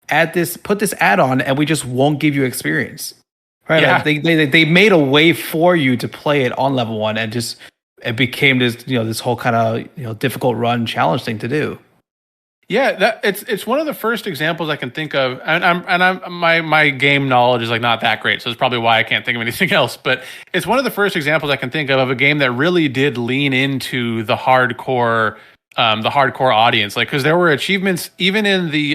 add this, put this add-on, and we just won't give you experience. Right? Yeah. Like they made a way for you to play it on level 1, and just it became this this whole kind of difficult run challenge thing to do. Yeah, it's one of the first examples I can think of, and my game knowledge is like not that great, so it's probably why I can't think of anything else. But it's one of the first examples I can think of a game that really did lean into the hardcore audience, like, because there were achievements even in the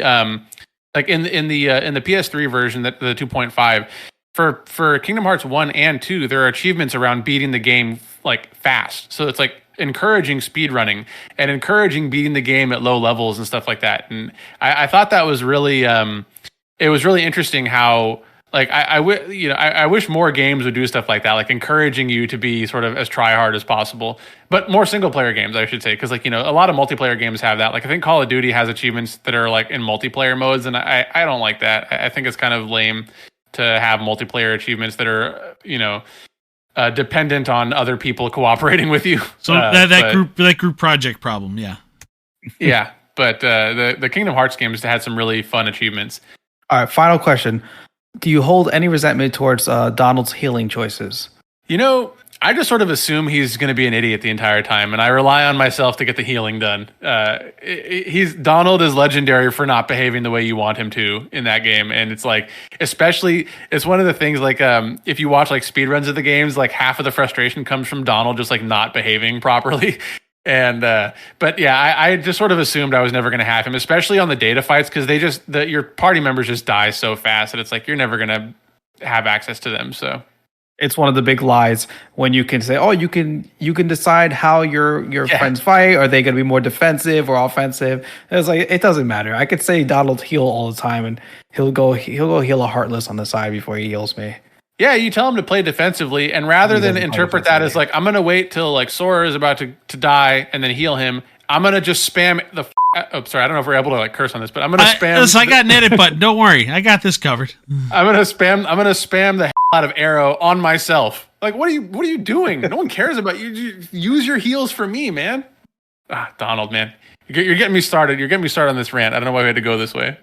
like in the PS3 version, that the 2.5 for Kingdom Hearts 1 and 2, there are achievements around beating the game like fast. So it's like encouraging speed running and encouraging beating the game at low levels and stuff like that. And I thought that was really it was really interesting how, like, I wish more games would do stuff like that, like encouraging you to be sort of as try hard as possible, but more single player games, I should say, because like a lot of multiplayer games have that. Like I think Call of Duty has achievements that are like in multiplayer modes, and I don't like that. I think it's kind of lame to have multiplayer achievements that are dependent on other people cooperating with you. So that group project problem, yeah. Yeah, but the Kingdom Hearts games had some really fun achievements. All right, final question. Do you hold any resentment towards Donald's healing choices? I just sort of assume he's going to be an idiot the entire time, and I rely on myself to get the healing done. Donald is legendary for not behaving the way you want him to in that game, and it's like, especially, it's one of the things, like, if you watch like speedruns of the games, like half of the frustration comes from Donald just like not behaving properly. And but yeah, I just sort of assumed I was never going to have him, especially on the data fights, because your party members just die so fast that it's like you're never going to have access to them. So it's one of the big lies when you can say, oh, you can decide how your friends fight. Are they going to be more defensive or offensive? It's like, it doesn't matter. I could say Donald heal all the time, and he'll go heal a Heartless on the side before he heals me. Yeah, you tell him to play defensively, and rather than interpret that as like, I'm going to wait till like Sora is about to die and then heal him, I'm going to just spam the sorry, I don't know if we're able to like curse on this, but I'm going to spam. Listen, I got an edit button. Don't worry. I got this covered. I'm going to spam the out of arrow on myself. Like, what are you doing? No one cares about you. Use your heals for me, man. Donald, man. You're getting me started. You're getting me started on this rant. I don't know why we had to go this way.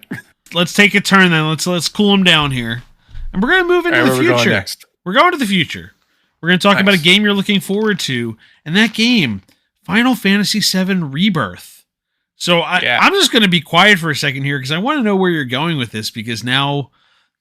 Let's take a turn then. Let's cool him down here. And we're going to move into the future. We're going to the future. We're going to talk about a game you're looking forward to. And that game, Final Fantasy VII Rebirth. So I'm just going to be quiet for a second here, because I want to know where you're going with this, because now,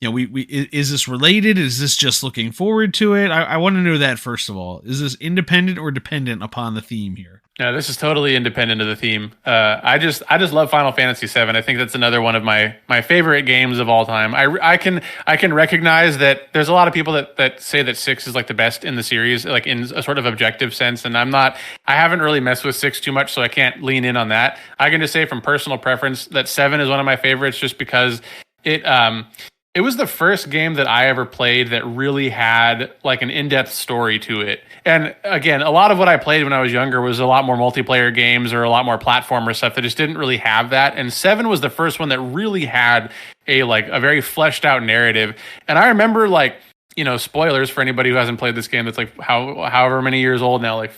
is this related? Is this just looking forward to it? I want to know that, first of all. Is this independent or dependent upon the theme here? No, this is totally independent of the theme. I just love Final Fantasy VII. I think that's another one of my favorite games of all time. I can recognize that there's a lot of people that say that 6 is like the best in the series, like in a sort of objective sense. And I haven't really messed with 6 too much, so I can't lean in on that. I can just say from personal preference that 7 is one of my favorites, just because it was the first game that I ever played that really had like an in-depth story to it. And again, a lot of what I played when I was younger was a lot more multiplayer games or a lot more platformer stuff that just didn't really have that. And 7 was the first one that really had a very fleshed out narrative. And I remember spoilers for anybody who hasn't played this game that's like however many years old now, like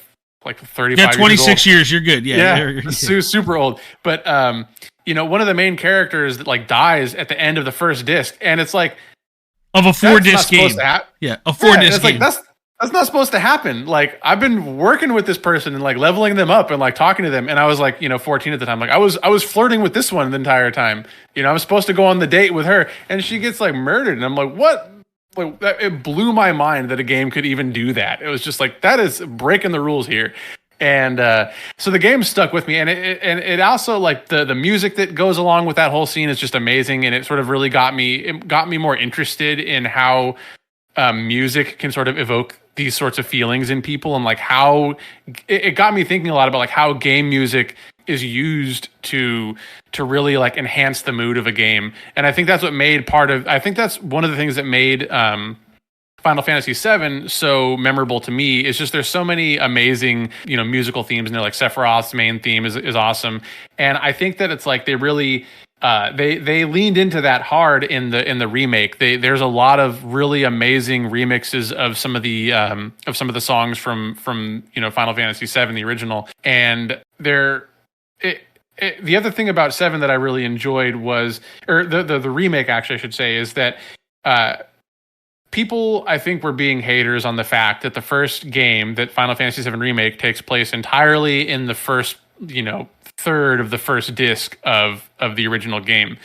35 yeah, 26 years, you're good. Yeah, super old. But one of the main characters that dies at the end of the first disc, and it's like of a 4-disc game. Yeah, a 4-disc game. That's not supposed to happen. Like, I've been working with this person and leveling them up and talking to them, and I was 14 at the time. I was flirting with this one the entire time. I was supposed to go on the date with her, and she gets murdered, and I'm like, what? It blew my mind that a game could even do that. It was just that is breaking the rules here. And so the game stuck with me, and it also the music that goes along with that whole scene is just amazing, and it sort of really got me more interested in how music can sort of evoke these sorts of feelings in people, and how it got me thinking a lot about how game music is used to really enhance the mood of a game. And I think that's that's one of the things that made Final Fantasy VII so memorable to me. Is just there's so many amazing musical themes in there. Sephiroth's main theme is awesome, and I think that it's they really they leaned into that hard in the remake. There's a lot of really amazing remixes of some of the songs from Final Fantasy VII, the original, and the other thing about 7 that I really enjoyed was, or the remake actually I should say, is that people I think were being haters on the fact that the first game, that Final Fantasy VII Remake, takes place entirely in the first third of the first disc of the original game.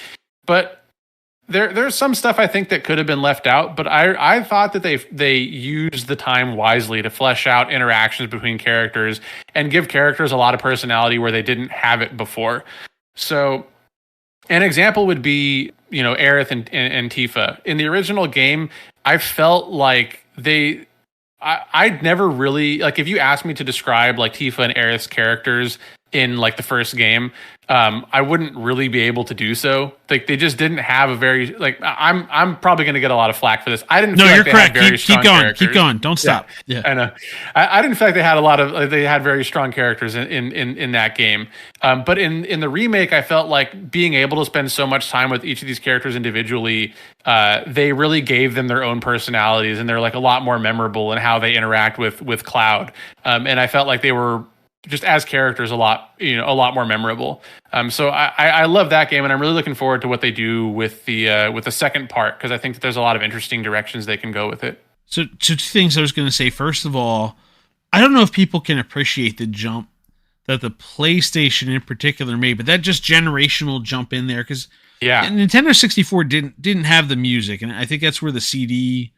But there's some stuff I think that could have been left out, but I thought that they used the time wisely to flesh out interactions between characters and give characters a lot of personality where they didn't have it before. So an example would be, Aerith and Tifa. In the original game, I felt like I'd never really, if you asked me to describe Tifa and Aerith's characters in the first game, I wouldn't really be able to do so. They just didn't have a very I'm probably going to get a lot of flack for this. I didn't. No, feel you're they correct. Had very strong characters. Keep going. Don't stop. Yeah. I know. I didn't feel like they had very strong characters in that game. But in the remake, I felt like being able to spend so much time with each of these characters individually, they really gave them their own personalities, and they're a lot more memorable in how they interact with Cloud. And I felt like they were just as characters a lot more memorable. So I love that game, and I'm really looking forward to what they do with the second part, because I think that there's a lot of interesting directions they can go with it. So two things I was going to say. First of all, I don't know if people can appreciate the jump that the PlayStation in particular made, but that just generational jump in there, because Nintendo 64 didn't have the music, and I think that's where the CD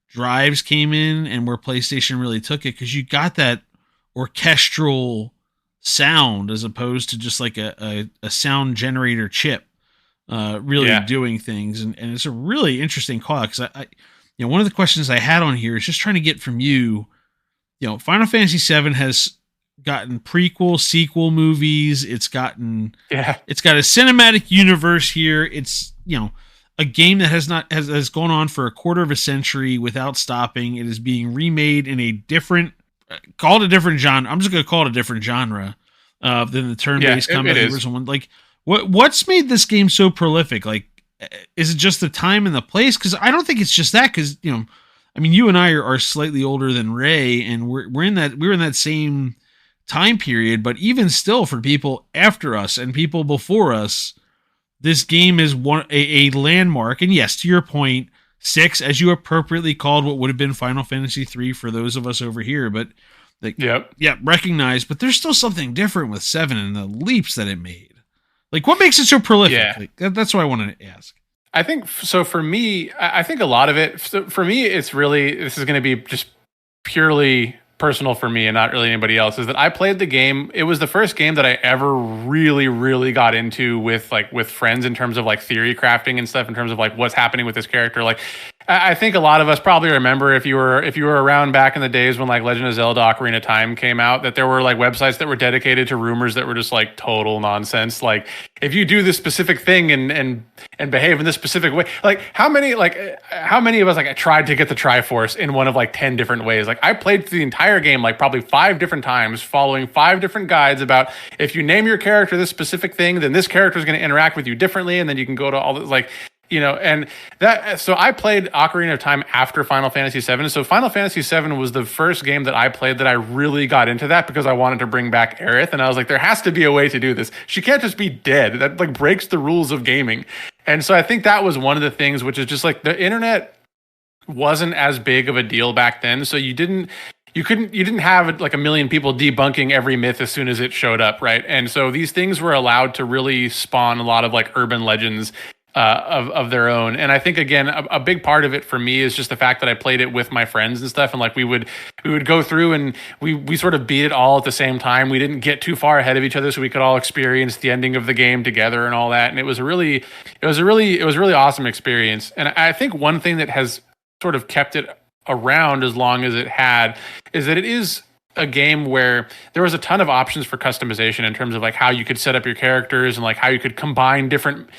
drives came in and where PlayStation really took it, because you got that orchestral sound as opposed to just a sound generator chip doing things, and it's a really interesting call, because I one of the questions I had on here is just trying to get from you, Final Fantasy VII has gotten prequel, sequel movies, it's got a cinematic universe here, it's a game that has gone on for a quarter of a century without stopping. It is being remade in a different genre. I'm just going to call it a different genre than the turn-based combat original one. What's made this game so prolific? Is it just the time and the place? Because I don't think it's just that. Because you and I are slightly older than Ray, and we were in that same time period. But even still, for people after us and people before us, this game is a landmark. And yes, to your point, 6, as you appropriately called what would have been Final Fantasy 3 for those of us over here, but recognized. But there's still something different with 7 and the leaps that it made. What makes it so prolific? That's what I wanted to ask. I think so. For me, I think a lot of it. For me, it's really, this is going to be just purely personal for me and not really anybody else, is that I played the game. It was the first game that I ever really, really got into with friends in terms of like theory crafting and stuff, in terms of like what's happening with this character. Like, I think a lot of us probably remember, if you were around back in the days when like Legend of Zelda Ocarina of Time came out, that there were like websites that were dedicated to rumors that were just like total nonsense. Like, if you do this specific thing and behave in this specific way, like how many of us like tried to get the Triforce in one of like 10 different ways? Like, I played through the entire game like probably 5 different times, following 5 different guides about, if you name your character this specific thing, then this character is going to interact with you differently, and then you can go to all this like. And that, so I played Ocarina of Time after Final Fantasy VII. So Final Fantasy VII was the first game that I played that I really got into that, because I wanted to bring back Aerith. And I was like, there has to be a way to do this. She can't just be dead. That like breaks the rules of gaming. And so I think that was one of the things, which is just like the internet wasn't as big of a deal back then. So you didn't have like a million people debunking every myth as soon as it showed up. Right. And so these things were allowed to really spawn a lot of like urban legends of their own. And I think, again, a big part of it for me is just the fact that I played it with my friends and stuff, and like we would go through and we sort of beat it all at the same time. We didn't get too far ahead of each other, so we could all experience the ending of the game together and all that. And it was a really awesome experience. And I think one thing that has sort of kept it around as long as it had is that it is a game where there was a ton of options for customization in terms of like how you could set up your characters and like how you could combine different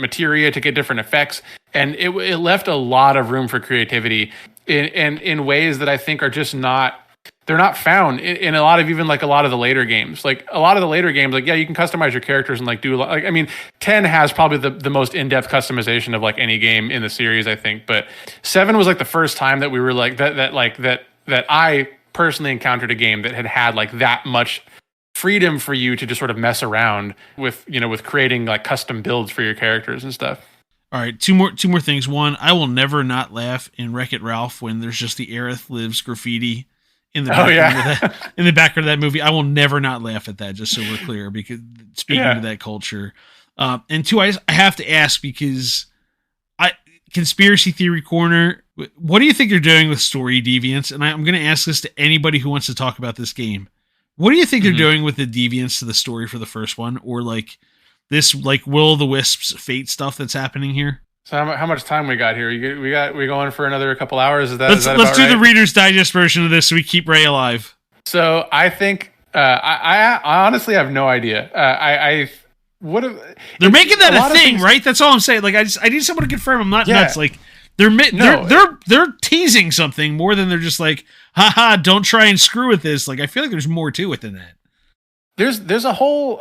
materia to get different effects. And it left a lot of room for creativity in ways that I think are just they're not found in a lot of the later games. Like a lot of the later games, like, yeah, you can customize your characters and like do like, I mean, 10 has probably the most in-depth customization of like any game in the series, I think. But 7 was like the first time that we were like that I personally encountered a game that had like that much freedom for you to just sort of mess around with creating like custom builds for your characters and stuff. All right, two more things. One, I will never not laugh in Wreck-It Ralph when there's just the Aerith Lives graffiti in the background of that movie. I will never not laugh at that, just so we're clear, because speaking to that culture. And two, I have to ask, because Conspiracy Theory Corner, what do you think you're doing with story deviance? And I'm going to ask this to anybody who wants to talk about this game. What do you think they're doing with the deviance to the story for the first one, or like this like Will-o'-the-Wisps fate stuff that's happening here? So how much time we got here? We're going for another couple hours. Let's do the Reader's Digest version of this so we keep Ray alive. So I think I honestly have no idea. They're making that a thing, right? That's all I'm saying. Like, I need someone to confirm I'm not nuts. Like, they're teasing something more than they're just like, haha, don't try and screw with this. Like, I feel like there's more to it than that. There's a whole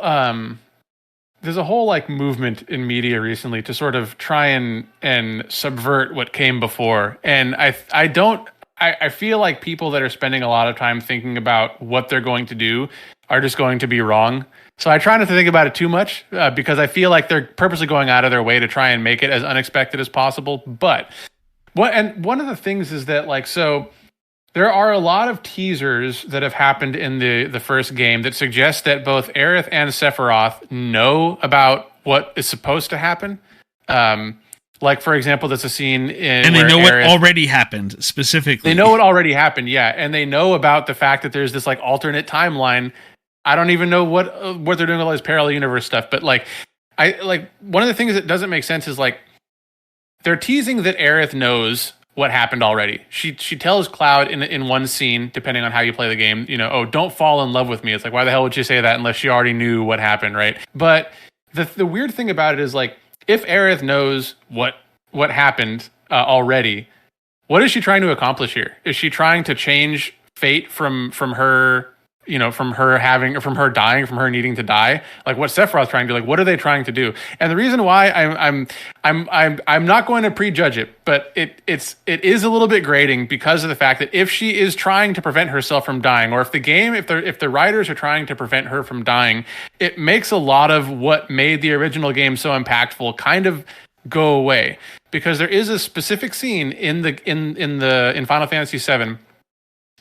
like movement in media recently to sort of try and subvert what came before. And I feel like people that are spending a lot of time thinking about what they're going to do are just going to be wrong. So I try not to think about it too much because I feel like they're purposely going out of their way to try and make it as unexpected as possible. But one of the things is that, like, so there are a lot of teasers that have happened in the first game that suggest that both Aerith and Sephiroth know about what is supposed to happen. Like, for example, there's a scene and they know what already happened specifically. They know what already happened, yeah, and they know about the fact that there's this like alternate timeline. I don't even know what they're doing with all this parallel universe stuff, but like, one of the things that doesn't make sense is like they're teasing that Aerith knows what happened already. She tells Cloud in one scene, depending on how you play the game, oh, don't fall in love with me. It's like, why the hell would she say that unless she already knew what happened, right? But the weird thing about it is like, if Aerith knows what happened already, what is she trying to accomplish here? Is she trying to change fate from her? From her dying, from her needing to die, like what Sephiroth's trying to do, like what are they trying to do? And the reason why I'm not going to prejudge it, but it is a little bit grating because of the fact that if she is trying to prevent herself from dying, or if the writers are trying to prevent her from dying, it makes a lot of what made the original game so impactful kind of go away, because there is a specific scene in Final Fantasy VII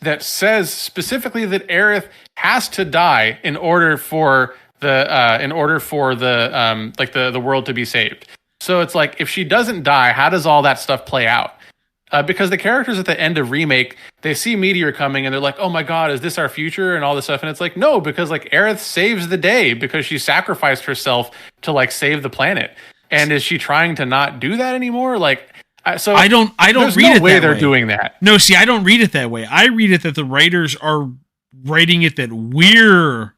that says specifically that Aerith has to die in order for the world to be saved. So it's like, if she doesn't die, how does all that stuff play out? because the characters at the end of Remake, they see Meteor coming and they're like, oh my god, is this our future and all this stuff? And it's like, no, because like Aerith saves the day because she sacrificed herself to like save the planet. And is she trying to not do that anymore? Like, so I don't there's read no it way that they're way. doing that. No, see, I don't read it that way. I read it that the writers are writing it that we're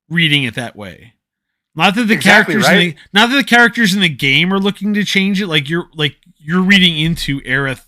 reading it that way. Not that the Exactly, characters right? not that the characters in the game are looking to change it. Like you're reading into Aerith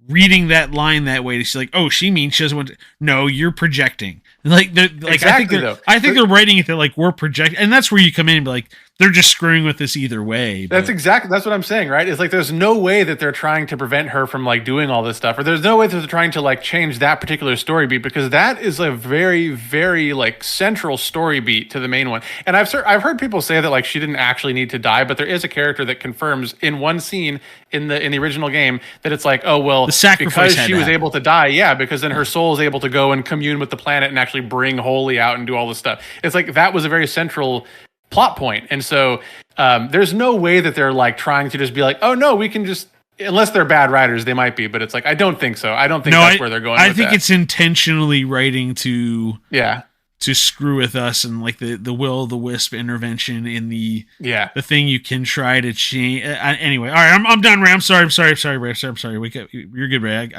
reading that line that way. She's like, oh, she means she doesn't want to. No, you're projecting. Like, Exactly, I think they're writing it that like we're projecting, and that's where you come in and be like, they're just screwing with this either way. That's what I'm saying, right? It's like there's no way that they're trying to prevent her from like doing all this stuff, or there's no way that they're trying to like change that particular story beat, because that is a very, very like central story beat to the main one. And I've heard people say that like she didn't actually need to die, but there is a character that confirms in one scene in the original game that it's like, oh well, The sacrifice because she was able to die, yeah, because then her soul is able to go and commune with the planet and actually bring Holy out and do all this stuff. It's like that was a very central plot point. And so there's no way that they're like trying to just be like, oh no, we can just, unless they're bad writers, they might be, but it's like, I don't think so. I don't think that's where they're going. I think it's intentionally writing to screw with us, and like the will-o'-the-wisp intervention in the thing you can try to change. Anyway, all right, I'm done, Ray. I'm sorry, Ray. I'm sorry. You're good, Ray.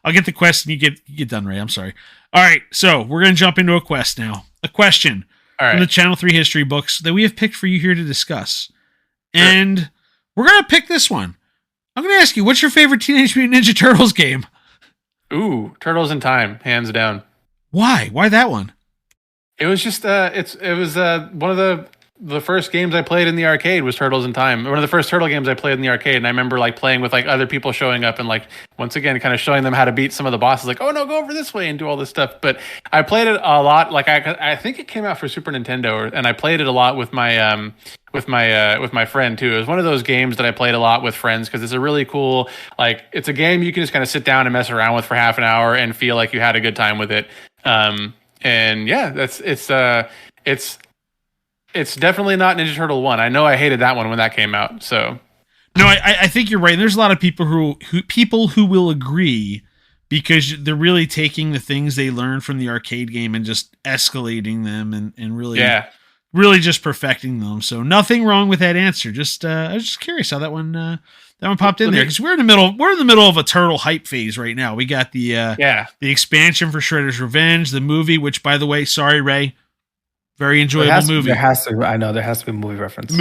I'll get the quest, and you get done, Ray. I'm sorry. All right, so we're gonna jump into a quest now. A question from the Channel 3 history books that we have picked for you here to discuss, and we're gonna pick this one. I'm gonna ask you, what's your favorite Teenage Mutant Ninja Turtles game? Ooh, Turtles in Time, hands down. Why? Why that one? It was just it was one of the first games I played in the arcade was Turtles in Time. One of the first Turtle games I played in the arcade, and I remember like playing with like other people showing up and like once again kind of showing them how to beat some of the bosses. Like, oh no, go over this way and do all this stuff. But I played it a lot. Like I think it came out for Super Nintendo, and I played it a lot with my with my friend too. It was one of those games that I played a lot with friends because it's a really cool, like it's a game you can just kind of sit down and mess around with for half an hour and feel like you had a good time with it. And yeah, it's definitely not Ninja Turtle 1. I know I hated that one when that came out. So no, I think you're right. There's a lot of people who will agree, because they're really taking the things they learned from the arcade game and just escalating them and really just perfecting them. So nothing wrong with that answer. Just I was just curious how that one popped in there, because we're in the middle of a turtle hype phase right now. We got the expansion for Shredder's Revenge, the movie, which by the way, sorry Ray, very enjoyable movie. There has to be a movie reference.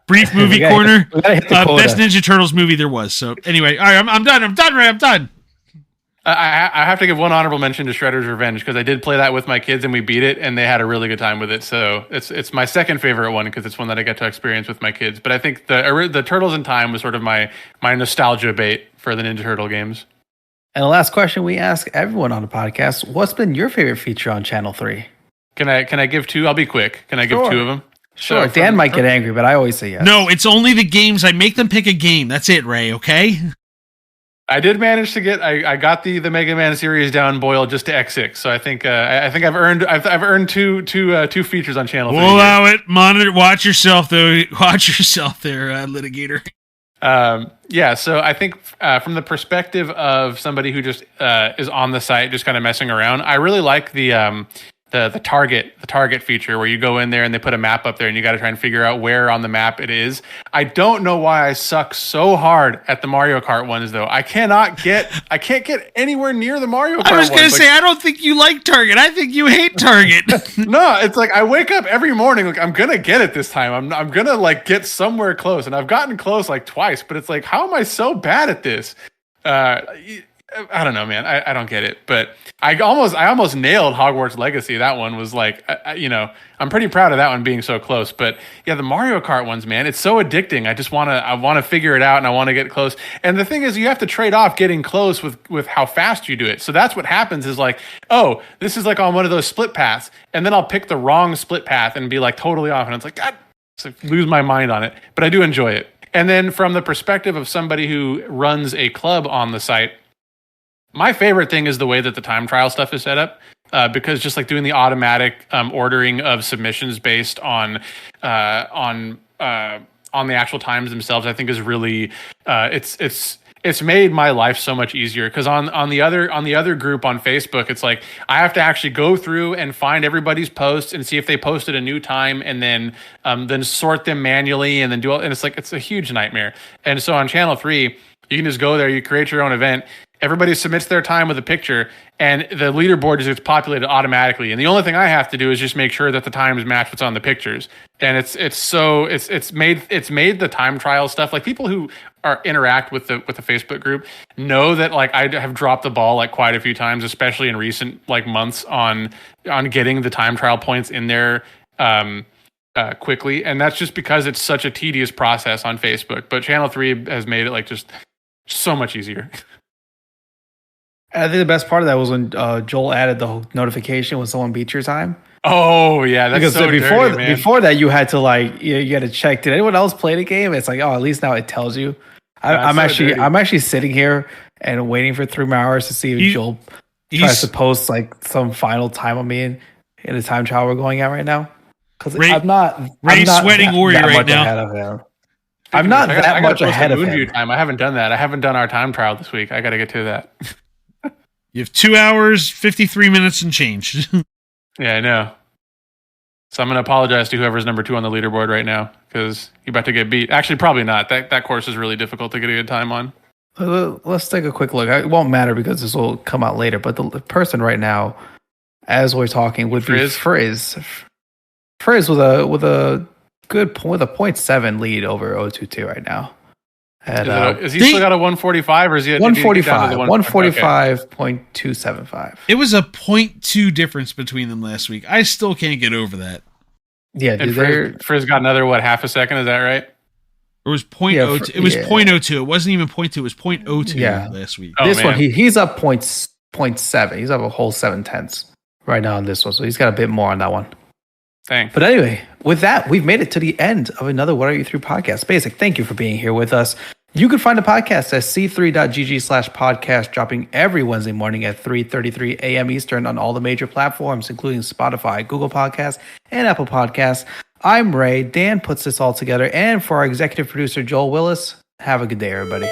Brief movie corner. Best Ninja Turtles movie there was. So anyway, all right, I'm done, Ray. I'm done. I have to give one honorable mention to Shredder's Revenge, because I did play that with my kids and we beat it and they had a really good time with it. So it's my second favorite one because it's one that I get to experience with my kids. But I think the Turtles in Time was sort of my nostalgia bait for the Ninja Turtle games. And the last question we ask everyone on the podcast: what's been your favorite feature on Channel 3? Can I give two? I'll be quick. Can I give two of them? Sure. Dan might get angry, but I always say yes. No, it's only the games. I make them pick a game. That's it, Ray. Okay. I did manage to get. I got the Mega Man series down boiled just to X6. So I think I've earned two features on Channel 3. We'll allow it. Monitor. Watch yourself though. Watch yourself there, litigator. So I think from the perspective of somebody who just is on the site, just kind of messing around, I really like the target feature where you go in there and they put a map up there and you got to try and figure out where on the map it is. I don't know why I suck so hard at the Mario Kart ones though. I can't get anywhere near the Mario Kart. I was going to say, I don't think you like Target. I think you hate Target. No, it's like I wake up every morning like I'm going to get it this time. I'm going to like get somewhere close, and I've gotten close like twice, but it's like, how am I so bad at this? I don't know, man. I don't get it, but I almost nailed Hogwarts Legacy. That one was like, I'm pretty proud of that one being so close. But yeah, the Mario Kart ones, man, it's so addicting. I want to figure it out, and I want to get close. And the thing is, you have to trade off getting close with how fast you do it. So that's what happens is like, oh, this is like on one of those split paths, and then I'll pick the wrong split path and be like totally off, and it's like, God, lose my mind on it. But I do enjoy it. And then from the perspective of somebody who runs a club on the site, my favorite thing is the way that the time trial stuff is set up, because just like doing the automatic ordering of submissions based on the actual times themselves, I think is really it's it's made my life so much easier, because on the other group on Facebook, it's like I have to actually go through and find everybody's posts and see if they posted a new time, and then sort them manually, and then do all, and it's a huge nightmare. And so on Channel 3, you can just go there, you create your own event, everybody submits their time with a picture, and the leaderboard is populated automatically. And the only thing I have to do is just make sure that the times match what's on the pictures. And it's made the time trial stuff, like people who interact with the Facebook group know that like I have dropped the ball like quite a few times, especially in recent like months on getting the time trial points in there quickly. And that's just because it's such a tedious process on Facebook. But Channel 3 has made it like just so much easier. I think the best part of that was when Joel added the whole notification when someone beat your time. Oh yeah, that's because so before dirty, man. before that you had to like you had to check. Did anyone else play the game? It's like, oh, at least now it tells you. I'm actually sitting here and waiting for 3 more hours to see if Joel tries to post like some final time on me in the time trial we're going at right now. Because I'm not sweating warrior right now. Ahead of him. I'm not that much ahead of him. Time. I haven't done that. I haven't done our time trial this week. I got to get to that. You have 2 hours, 53 minutes and change. Yeah, I know. So I'm going to apologize to whoever's number 2 on the leaderboard right now, because you're about to get beat. Actually, probably not. That course is really difficult to get a good time on. Let's take a quick look. It won't matter because this will come out later. But the person right now, as we're talking, would be Frizz. Frizz with a 0.7 lead over 022 right now. Is he still got a 145 or is he 145? 145.275. It was a 0.2 difference between them last week. I still can't get over that. Yeah, and Frizz got another half a second, is that right? It was 0.02. It was 0.02. It wasn't even 0.2. It was 0.02 last week. This one he's up 0.7. He's up a whole 7/10 right now on this one. So he's got a bit more on that one. Thanks. But anyway, with that, we've made it to the end of another What Are You Through podcast. Basic, thank you for being here with us. You can find the podcast at c3.gg/podcast, dropping every Wednesday morning at 3:33 a.m. Eastern on all the major platforms, including Spotify, Google Podcasts, and Apple Podcasts. I'm Ray. Dan puts this all together. And for our executive producer, Joel Willis, have a good day, everybody.